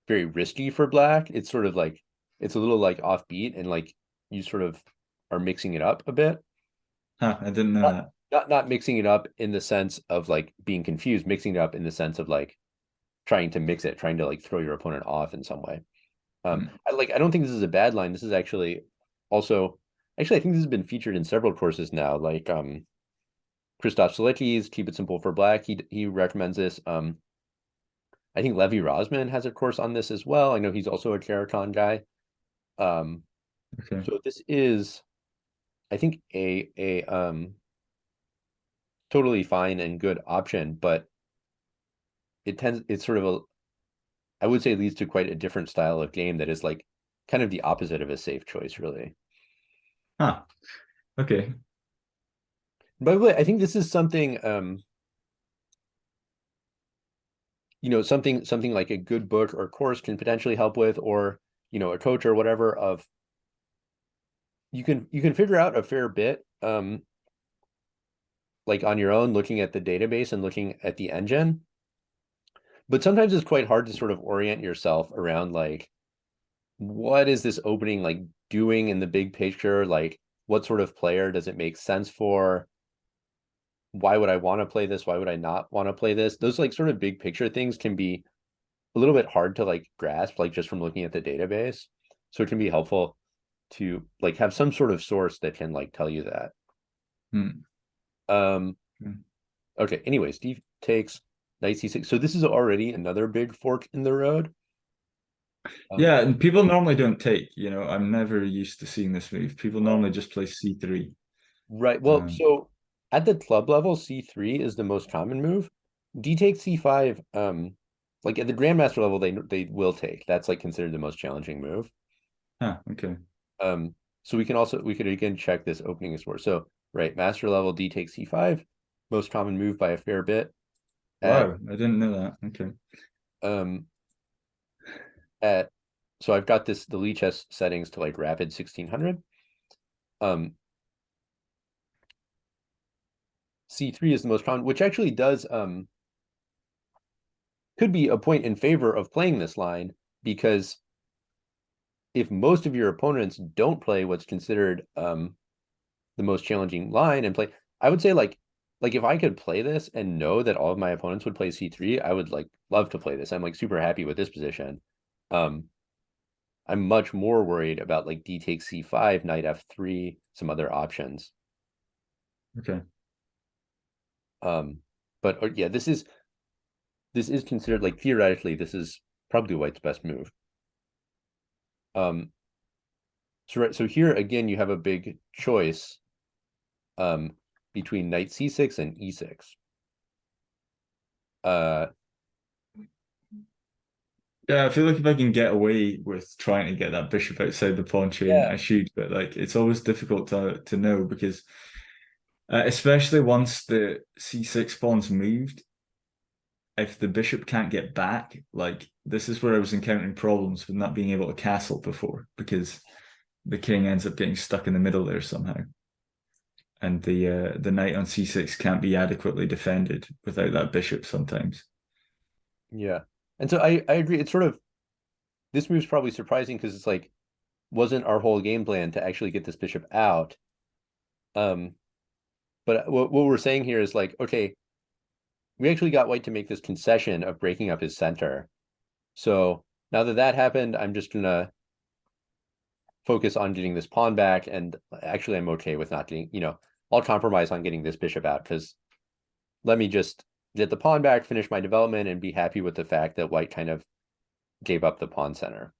very risky for black. It's sort of like it's a little like offbeat and like you sort of are mixing it up a bit. Huh, I didn't know Not that. not mixing it up in the sense of like being confused, mixing it up in the sense of like trying to mix it, trying to like throw your opponent off in some way. Hmm. I don't think this is a bad line. This is actually also actually I think this has been featured in several courses now. Like Christoph Salicki's Keep It Simple for Black. He recommends this. I think Levi Rosman has a course on this as well. I know he's also a Keraton guy. Um, Okay. so this is I think a totally fine and good option, but it's sort of a I would say leads to quite a different style of game that is like kind of the opposite of a safe choice, really. Huh. Okay. By the way, I think this is something something like a good book or course can potentially help with, or a coach or whatever of you can figure out a fair bit like on your own looking at the database and looking at the engine. But sometimes it's quite hard to sort of orient yourself around like what is this opening like doing in the big picture? Like what sort of player does it make sense for? Why would I want to play this? Why would I not want to play this? Those like sort of big picture things can be a little bit hard to like grasp, like just from looking at the database. So it can be helpful to like have some sort of source that can like tell you that. Hmm. Um, Hmm. okay. Anyways, Steve takes knight c6. So this is already another big fork in the road. Yeah, and people normally don't take, I'm never used to seeing this move. People normally just play C3. Right. Well, Um, so at the club level, c3 is the most common move. D takes c5. Like at the grandmaster level, they will take. That's like considered the most challenging move. okay. Um, so we could again check this opening as well. So right, master level D takes c5, most common move by a fair bit. At Wow, I didn't know that. Okay. um at so I've got the Lichess settings to like rapid 1600. Um, c3 is the most common, which actually does could be a point in favor of playing this line because if most of your opponents don't play what's considered the most challenging line and play, I would say like if I could play this and know that all of my opponents would play c3, I would like love to play this. I'm like super happy with this position. Um, I'm much more worried about like d takes c5, knight f3, some other options. Okay. But yeah, this is considered like theoretically this is probably White's best move. Um, so here again you have a big choice um between knight c6 and e6. Uh, Yeah, I feel like if I can get away with trying to get that bishop outside the pawn chain, yeah, I should, but like it's always difficult to know because especially once the C6 pawn's moved, if the bishop can't get back, like this is where I was encountering problems with not being able to castle before because the king ends up getting stuck in the middle there somehow. And the knight on C6 can't be adequately defended without that bishop sometimes. yeah. And so I agree. It's sort of this move's probably surprising because it's like wasn't our whole game plan to actually get this bishop out. Um, but what we're saying here is like, okay, we actually got White to make this concession of breaking up his center. So now that that happened, I'm just gonna focus on getting this pawn back. And actually, I'm okay with not getting, I'll compromise on getting this bishop out because let me just get the pawn back, finish my development, and be happy with the fact that White kind of gave up the pawn center.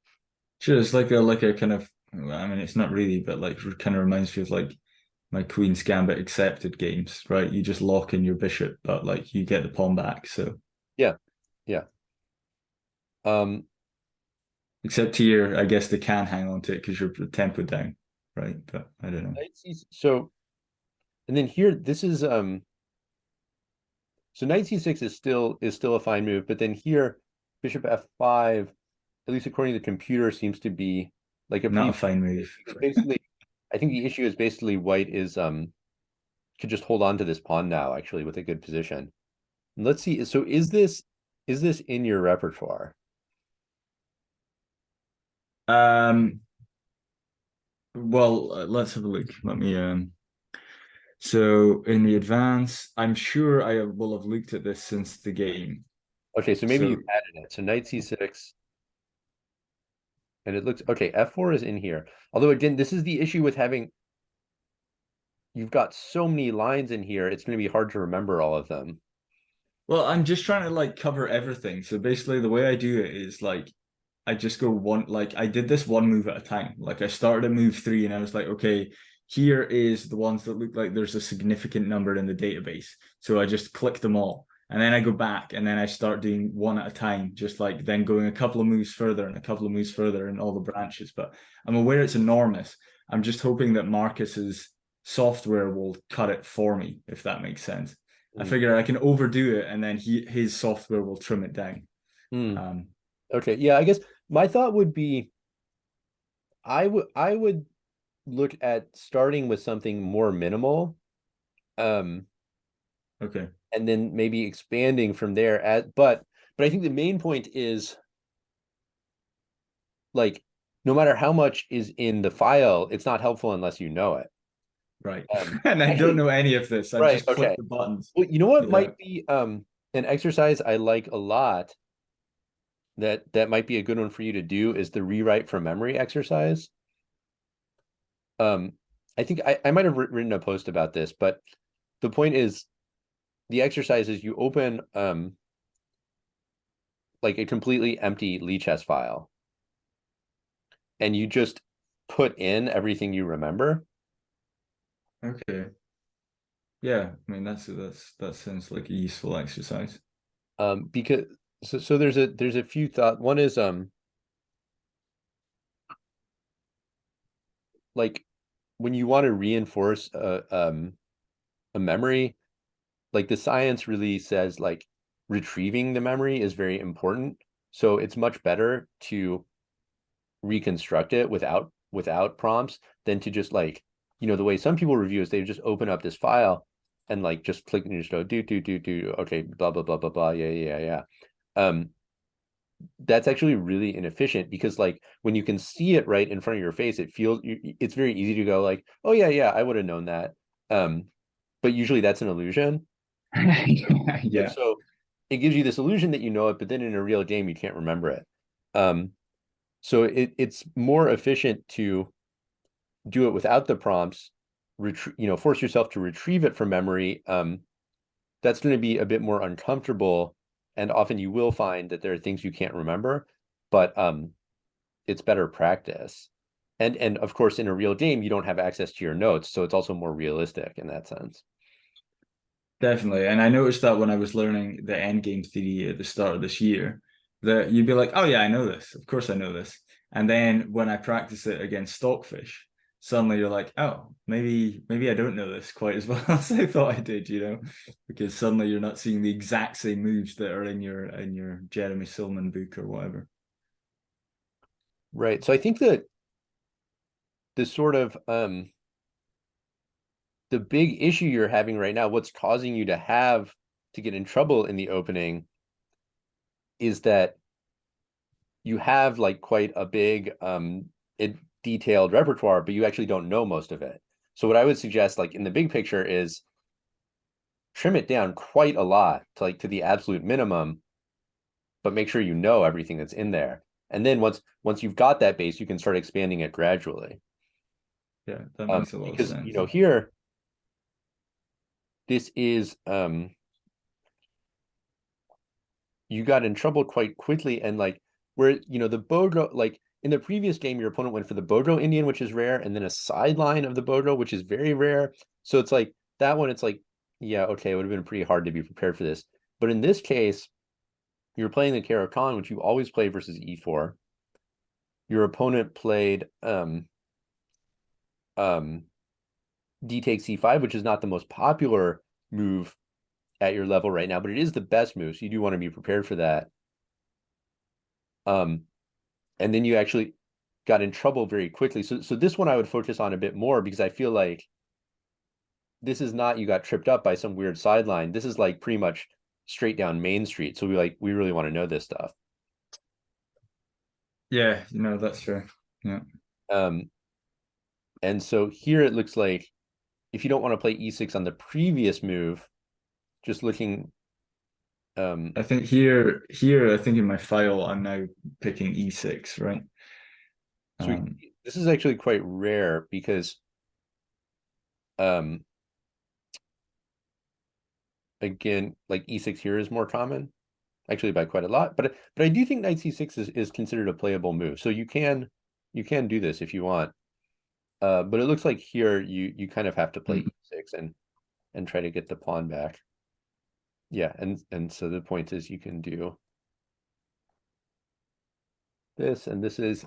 Sure, it's like a kind of, I mean, it's not really, but like kind of reminds me of like my Queen's Gambit accepted games, right? You just lock in your bishop, but like you get the pawn back. So Yeah, yeah. Um, except here, I guess they can hang on to it because you're tempo down, right? But I don't know. so and then here, this is So knight c6 is still a fine move, but then here, bishop f5, at least according to the computer, seems to be like a Not pretty a fine move. because basically, I think the issue is basically white is could just hold on to this pawn now, actually, with a good position. And let's see. So is this in your repertoire? Well, let's have a look. Let me so in the advance, I'm sure I will have looked at this since the game. Okay, so maybe So you've added it. So knight c6, and it looks okay. F4 is in here. Although again, this is the issue with having you've got so many lines in here, it's going to be hard to remember all of them. well, I'm just trying to like cover everything. So basically the way I do it is like I just go one, like I did this one move at a time. Like I started at move 3 and I was like, okay, here is the ones that look like there's a significant number in the database. So I just click them all. And then I go back and then I start doing one at a time, just like then going a couple of moves further and a couple of moves further in all the branches. But I'm aware it's enormous. I'm just hoping that Marcus's software will cut it for me, if that makes sense. I Mm. figure I can overdo it and then his software will trim it down. Mm. Um, Okay, yeah, I guess my thought would be I would look at starting with something more minimal, um, okay. and then maybe expanding from there. But I think the main point is like no matter how much is in the file, it's not helpful unless you know it. Right. And I don't Actually, know any of this. I right, just click okay. the buttons. Well, you know what Yeah. might be an exercise I like a lot that might be a good one for you to do is the rewrite from memory exercise. Um, I think I might have written a post about this, but the point is the exercise is you open like a completely empty Lichess file and you just put in everything you remember. Okay. Yeah. I mean, that sounds like a useful exercise. Because so there's a few thought. One is like when you want to reinforce a memory, like the science really says like retrieving the memory is very important. So it's much better to reconstruct it without prompts than to just like the way some people review is they just open up this file and like just click and just go do okay blah blah blah blah blah yeah. That's actually really inefficient because like when you can see it right in front of your face it's very easy to go like oh yeah I would have known that. But usually that's an illusion. And Yeah. so it gives you this illusion that you know it, but then in a real game you can't remember it. um so it's more efficient to do it without the prompts, force yourself to retrieve it from memory. That's going to be a bit more uncomfortable, and often you will find that there are things you can't remember, but it's better practice. And of course, in a real game, you don't have access to your notes, so it's also more realistic in that sense. Definitely. And I noticed that when I was learning the endgame theory at the start of this year, that you'd be like, oh yeah, I know this. Of course I know this. And then when I practice it against stockfish, suddenly you're like, oh, maybe I don't know this quite as well as I thought I did, because suddenly you're not seeing the exact same moves that are in your Jeremy Silman book or whatever. Right. So I think that this sort of the big issue you're having right now, what's causing you to get in trouble in the opening is that you have like quite a big detailed repertoire, but you actually don't know most of it. So what I would suggest, like in the big picture, is trim it down quite a lot to the absolute minimum, but make sure you know everything that's in there. And then once you've got that base, you can start expanding it gradually. Yeah, that makes a lot of Because sense. here this is you got in trouble quite quickly, and like where the Bodro, like in the previous game your opponent went for the Bodro Indian, which is rare, and then a sideline of the Bodro, which is very rare. So it's like that one, it's like yeah, okay, it would have been pretty hard to be prepared for this. But in this case, you're playing the Caro-Kann, which you always play versus e4. Your opponent played um d takes e5, which is not the most popular move at your level right now, but it is the best move, so you do want to be prepared for that. And then you actually got in trouble very quickly. So this one I would focus on a bit more, because I feel like this is not, you got tripped up by some weird sideline. This is like pretty much straight down Main Street. So we really want to know this stuff. Yeah, that's fair. Yeah. Um, and so here it looks like if you don't want to play e6 on the previous move, just looking. I think here, I think in my file, I'm now picking e6, right? So this is actually quite rare, because again, like e6 here is more common, actually by quite a lot. But I do think knight c6 is considered a playable move. So you can do this if you want. But it looks like here you kind of have to play e6 and try to get the pawn back. Yeah, and so the point is you can do this, and this is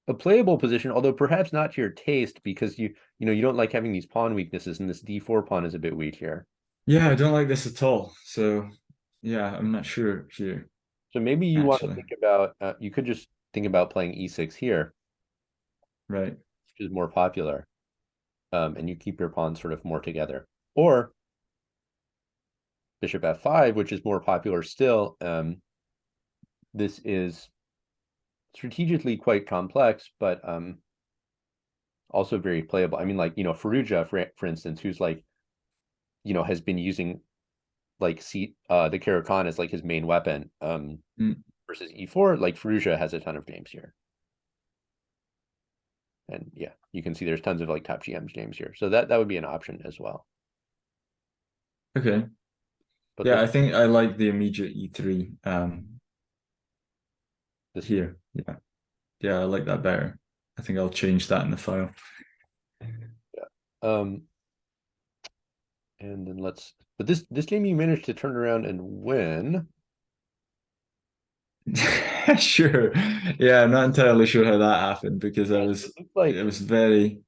a playable position, although perhaps not to your taste, because you don't like having these pawn weaknesses, and this d4 pawn is a bit weak here. Yeah, I don't like this at all. So yeah, I'm not sure here. So maybe you want to Actually, think about you could just think about playing e6 here, right. which is more popular, and you keep your pawns sort of more together. Or bishop f5, which is more popular still. This is strategically quite complex, but also very playable. I mean, like, Faruja, for instance, who's like, has been using like the Caro-Kann as like his main weapon, versus e4, like Faruja has a ton of games here. And yeah, you can see there's tons of like top GMs games here. So that would be an option as well. Okay. But Yeah, I think I like the immediate e3 this here. Yeah. Yeah, I like that better. I think I'll change that in the file. yeah. And then but this game you managed to turn around and win. Sure. Yeah, I'm not entirely sure how that happened because Yeah, so it looks like it was very.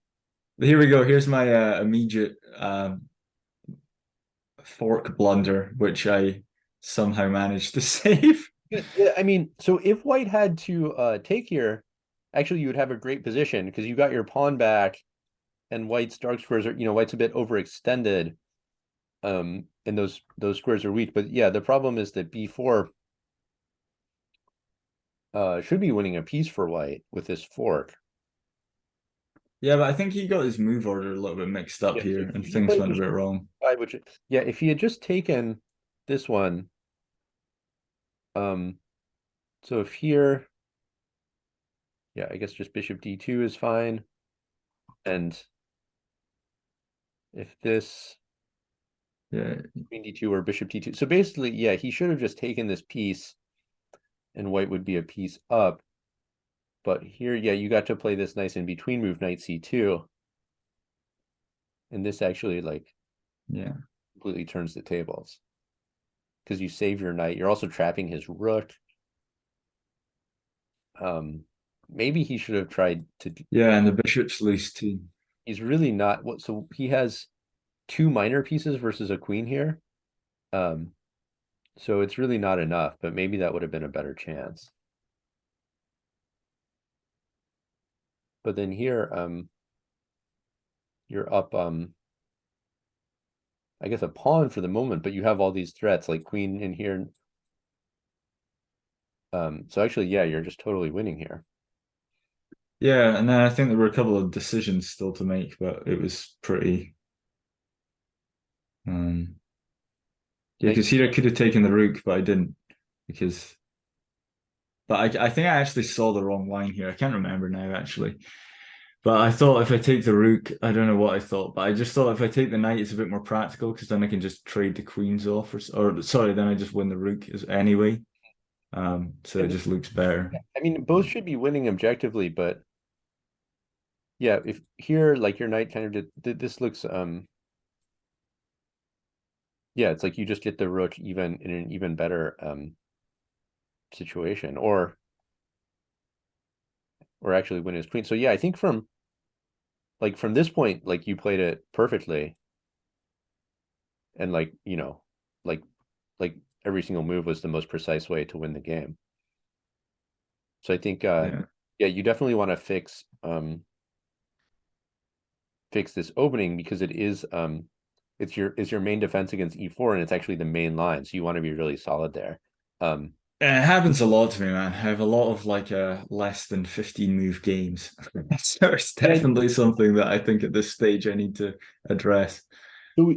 Here we go. Here's my immediate fork blunder, which I somehow managed to save. yeah, I mean, so if white had to take here, actually you would have a great position, because you got your pawn back, and white's dark squares are, white's a bit overextended. And those squares are weak. But yeah, the problem is that b4 should be winning a piece for white with this fork. Yeah, but I think he got his move order a little bit mixed up Yeah, so here and he things played went a bishop bit wrong. five, which, yeah, if he had just taken this one, so if here, yeah, I guess just bishop d2 is fine. And if this Yeah. queen d2 or bishop d2, so basically, yeah, he should have just taken this piece, and white would be a piece up. But here, yeah, you got to play this nice in between move, knight c2, and this actually like Yeah. completely turns the tables, because you save your knight. You're also trapping his rook. Maybe he should have tried to. Yeah, and the bishop's loose too. He's really not what. So he has two minor pieces versus a queen here. Um, so it's really not enough. But maybe that would have been a better chance. But then here, you're up. I guess a pawn for the moment, but you have all these threats like queen in here. So actually, yeah, you're just totally winning here. Yeah, and then I think there were a couple of decisions still to make, but it was pretty yeah, because here I could have taken the rook, but I didn't because but I think I actually saw the wrong line here. I can't remember now actually. But I thought if I take the rook, I don't know what I thought, but I just thought if I take the knight, it's a bit more practical because then I can just trade the queens off, or sorry, then I just win the rook anyway. So it And just looks better. I mean, both should be winning objectively, but yeah, if here, like your knight kind of did this looks yeah, it's like you just get the rook even in an even better situation, or actually win his queen. So yeah, I think from this point, like you played it perfectly. and like, like like every single move was the most precise way to win the game. So I think Yeah. yeah, you definitely want to fix this opening because it's your main defense against e4, and it's actually the main line, so you want to be really solid there. um It happens a lot to me, man. I have a lot of like less than 15 move games. So it's and definitely something that I think at this stage I need to address.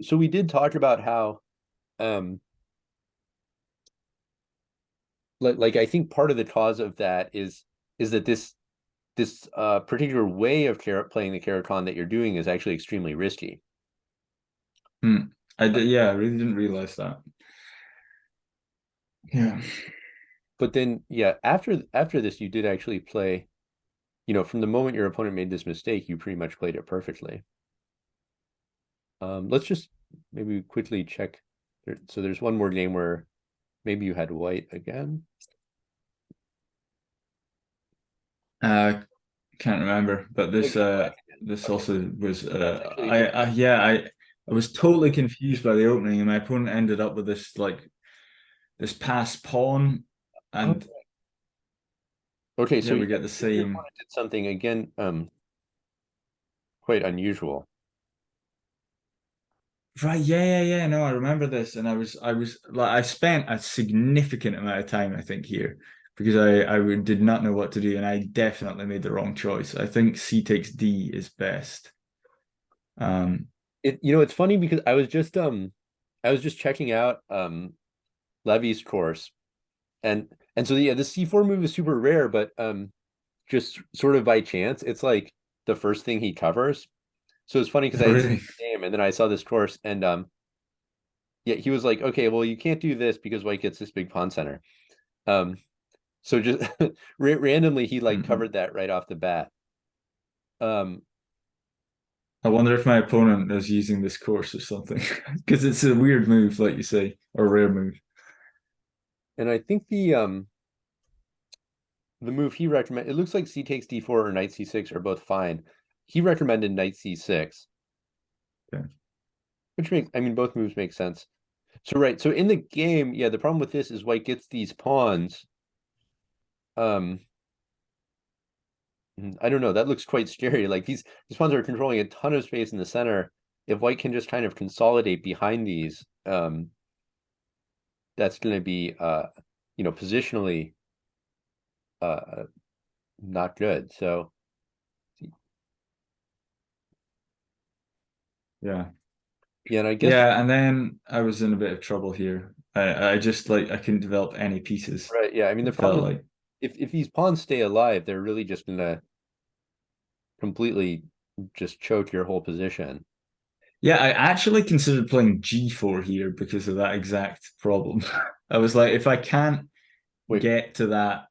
so we did talk about how um like I think part of the cause of that is that this particular way of playing the Caracal that you're doing is actually extremely risky. Hmm. Yeah, I really didn't realize that. Yeah. But then, yeah, after this, you did actually play, from the moment your opponent made this mistake, you pretty much played it perfectly. Let's just maybe quickly check. So there's one more game where maybe you had white again. Uh, can't remember, but Oh, this you had black again. this Okay, also was that's actually I interesting. yeah, I was totally confused by the opening, and my opponent ended up with this like this pass pawn, Oh, and okay, yeah, so yeah, we get the your same. opponent did something again, quite unusual. Right, yeah. No, I remember this, and I was like, I spent a significant amount of time, I think, here because did not know what to do, and I definitely made the wrong choice. I think C takes D is best. Um, It's funny because I was just checking out Levy's course, and so yeah, the C4 move is super rare, but just sort of by chance, it's like the first thing he covers. So it's funny because I had seen really, the game and then I saw this course, and yeah, he was like, okay, well, you can't do this because white gets this big pawn center. Um, so just randomly he like Mhm. covered that right off the bat. Um, I wonder if my opponent is using this course or something because it's a weird move, like you say, or rare move. and I think the move he recommended, it looks like c takes d4 or knight c6 are both fine. He recommended knight c6, Yeah. which makes, I mean, both moves make sense. So right, so in the game, yeah, the problem with this is white gets these pawns. Um, I don't know. That looks quite scary. Like these pawns are controlling a ton of space in the center. If white can just kind of consolidate behind these, that's going to be, positionally, uh, not good. So Yeah. yeah, and I guess Yeah, and then I was in a bit of trouble here. I just like I couldn't develop any pieces. right. Yeah, I mean the It problem felt is like if these pawns stay alive, they're really just going to completely just choke your whole position. yeah, I actually considered playing G4 here because of that exact problem. I was like, if I can't Wait, get to that,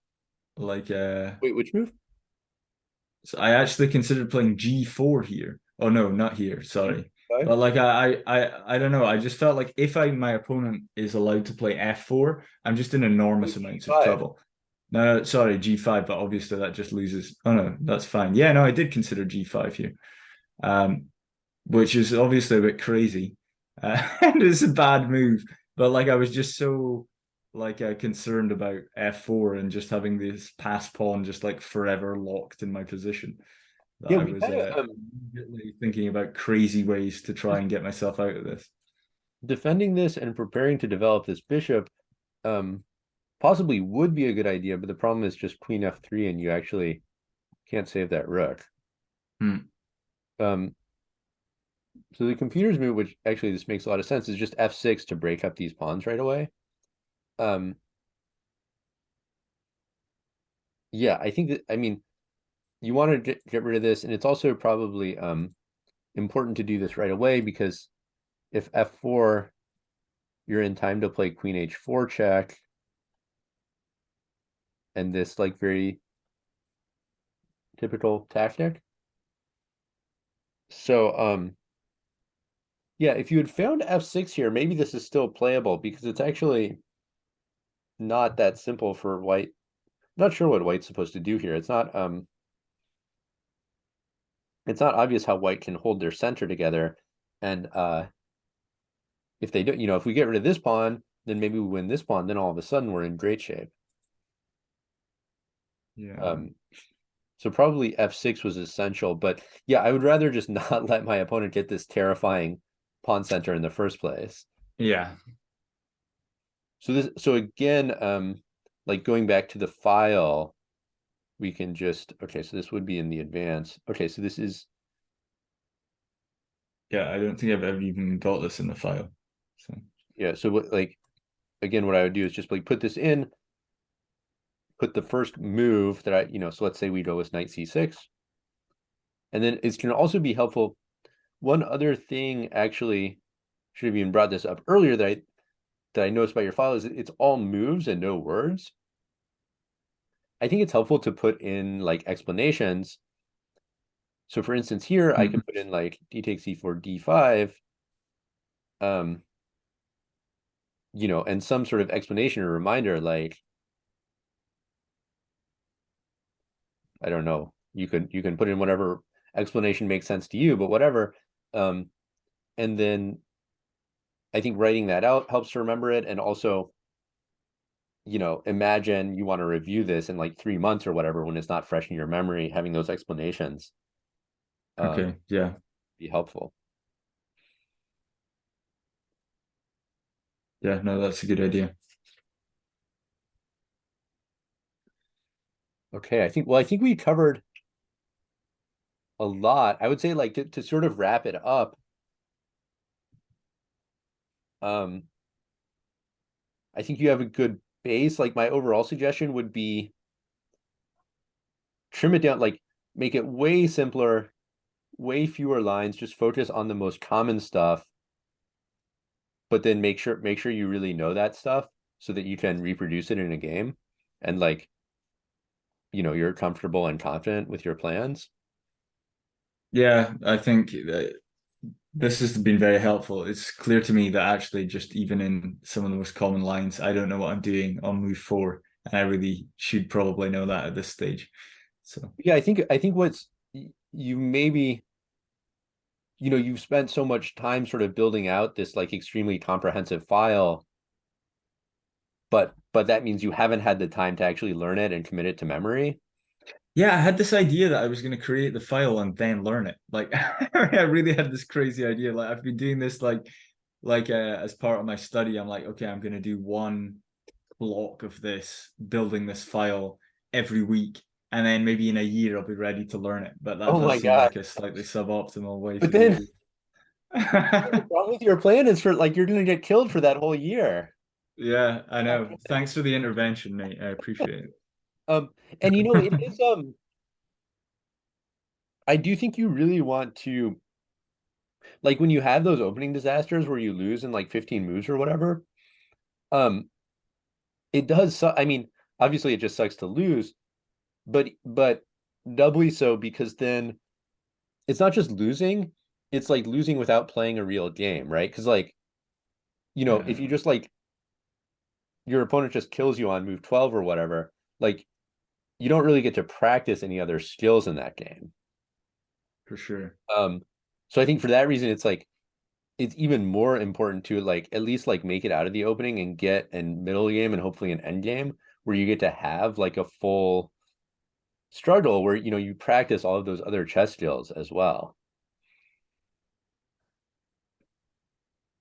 like wait, which move? so I actually considered playing G4 here. Oh no, not here, sorry. G5? But like I don't know. I just felt like if my opponent is allowed to play F4, I'm just in Oh, enormous amounts of G5. trouble. No, sorry, G5, but obviously that just loses. Oh no, that's fine. Yeah, no, I did consider G5 here. Um, which is obviously a bit crazy. And it's a bad move. But like I was just so like concerned about F4 and just having this pass pawn just like forever locked in my position that Yeah, I we was kind of immediately thinking about crazy ways to try and get myself out of this. defending this and preparing to develop this bishop. Um, Possibly would be a good idea, but the problem is just queen f3 and you actually can't save that rook. Hmm. Um, so the computer's move, which actually this makes a lot of sense, is just f6 to break up these pawns right away. Um, yeah, I think that, I mean, you want to get rid of this, and it's also probably important to do this right away because if f4, you're in time to play queen h4 check, and this like very typical tactic. So yeah, if you had found f6 here, maybe this is still playable because it's actually not that simple for white. Not sure what white's supposed to do here. It's not obvious how white can hold their center together, and if they do, if we get rid of this pawn, then maybe we win this pawn, then all of a sudden we're in great shape. Yeah. Um, so probably f6 was essential, but yeah, I would rather just not let my opponent get this terrifying pawn center in the first place. Yeah. So again, like going back to the file, we can just, okay, so this would be in the advance. Okay, so this is, Yeah, I don't think I've ever even got this in the file. So yeah, so what, like, again, what I would do is just like put this in, put the first move that so let's say we go with knight c6. And then it's going to also be helpful. One other thing, actually, should have even brought this up earlier that I noticed about your file is it's all moves and no words. I think it's helpful to put in like explanations. So for instance, here I could put in like d takes e4, d5, um, and some sort of explanation or reminder, like, I don't know, you can put in whatever explanation makes sense to you, but whatever. And then I think writing that out helps to remember it. And also, imagine you want to review this in like 3 months or whatever when it's not fresh in your memory, having those explanations okay, yeah. be helpful. Yeah, no, that's a good idea. Okay, I think we covered a lot. I would say like to sort of wrap it up, um, I think you have a good base. Like my overall suggestion would be trim it down, like make it way simpler, way fewer lines, just focus on the most common stuff, but then make sure you really know that stuff so that you can reproduce it in a game and like, you're comfortable and confident with your plans. Yeah, I think that this has been very helpful. It's clear to me that actually just even in some of the most common lines, I don't know what I'm doing on move four, and I really should probably know that at this stage. So Yeah, I think what's you maybe, you've spent so much time sort of building out this like extremely comprehensive file, but that means you haven't had the time to actually learn it and commit it to memory. yeah, I had this idea that I was going to create the file and then learn it. Like I really had this crazy idea. Like I've been doing this as part of my study. I'm like, okay, I'm going to do one block of this, building this file every week, and then maybe in a year I'll be ready to learn it. But that Oh does my seem God. like a slightly suboptimal way But for me then to. the problem with your plan is for like you're gonna get killed for that whole year. Yeah, I know. Thanks for the intervention, mate. I appreciate Um, and it it. is I do think you really want to, like, when you have those opening disasters where you lose in like 15 moves or whatever, um, it does I mean, obviously it just sucks to lose, but doubly so because then it's not just losing, it's like losing without playing a real game, right? Because like, Yeah, if you just like your opponent just kills you on move 12 or whatever, like you don't really get to practice any other skills in that game. for sure. Um, so I think for that reason, it's like it's even more important to like at least like make it out of the opening and get an middle game and hopefully an end game where you get to have like a full struggle where you practice all of those other chess skills as well.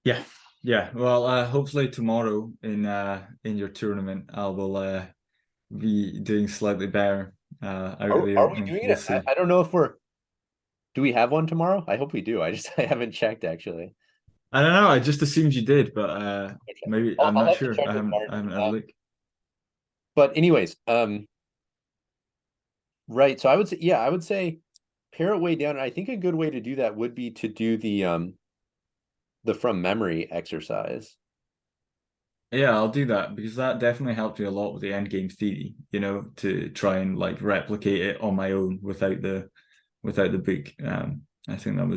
Yeah, yeah. Well, hopefully tomorrow in your tournament, I will be doing slightly better out of Are, the are we opening. doing We'll it? see. I don't know if we're do we have one tomorrow? I hope we do. I haven't checked actually. I don't know. I just assumed you did, but Okay. maybe I'll, I'm I'll not have to sure. check with I Martin. haven't had a look. But anyways, right. So I would say pare it way down. I think a good way to do that would be to do the from memory exercise. Yeah, I'll do that because that definitely helped me a lot with the endgame theory, to try and like replicate it on my own without the book. I think that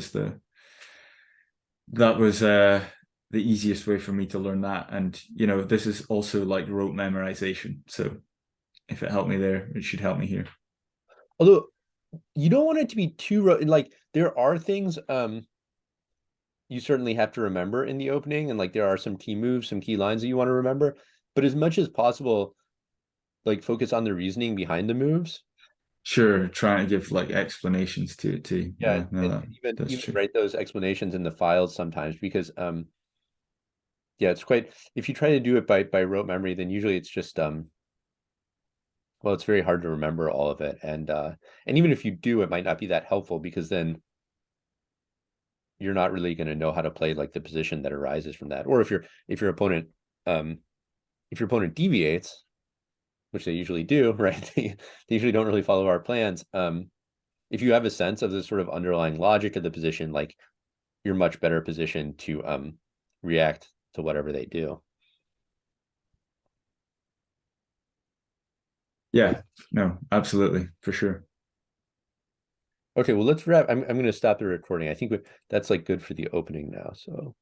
was the easiest way for me to learn that. And this is also like rote memorization. So if it helped me there, it should help me here. Although you don't want it to be too like there are things you certainly have to remember in the opening, and like there are some key moves, some key lines that you want to remember, but as much as possible, like focus on the reasoning behind the moves. Sure, trying to give like explanations to it too. Yeah, Yeah, no, and that even that's even true. write those explanations in the files sometimes, because yeah, it's quite, if you try to do it by rote memory, then usually it's just well, it's very hard to remember all of it. And even if you do, it might not be that helpful, because then you're not really going to know how to play like the position that arises from that. Or if your opponent um if your opponent deviates, which they usually do, right? They usually don't really follow our plans. If you have a sense of the sort of underlying logic of the position, like you're much better positioned to react to whatever they do. Yeah, no, absolutely, for sure. Okay, well, let's wrap. I'm going to stop the recording. I think that's like good for the opening now. So.